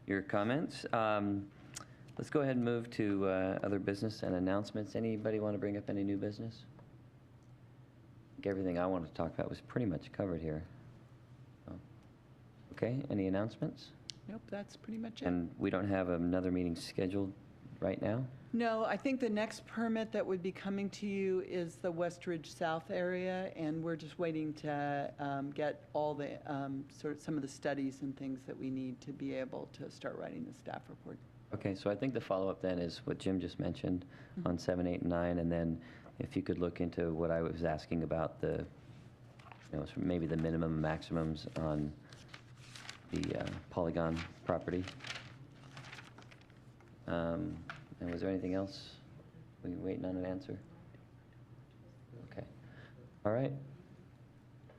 A: your comments. Let's go ahead and move to other business and announcements. Anybody want to bring up any new business? I think everything I wanted to talk about was pretty much covered here. Oh. Okay, any announcements?
B: Nope, that's pretty much it.
A: And we don't have another meeting scheduled right now?
B: No, I think the next permit that would be coming to you is the Westridge South area, and we're just waiting to get all the, some of the studies and things that we need to be able to start writing the staff report.
A: Okay, so I think the follow-up then is what Jim just mentioned on 7, 8, and 9, and then if you could look into what I was asking about the, maybe the minimum and maximums on the Polygon property. And was there anything else? We waiting on an answer? Okay. All right.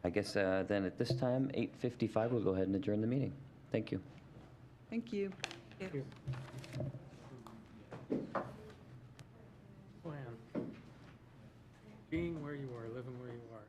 A: I guess then at this time, 8:55, we'll go ahead and adjourn the meeting. Thank you.
B: Thank you.
K: Plan. Being where you are, living where you are.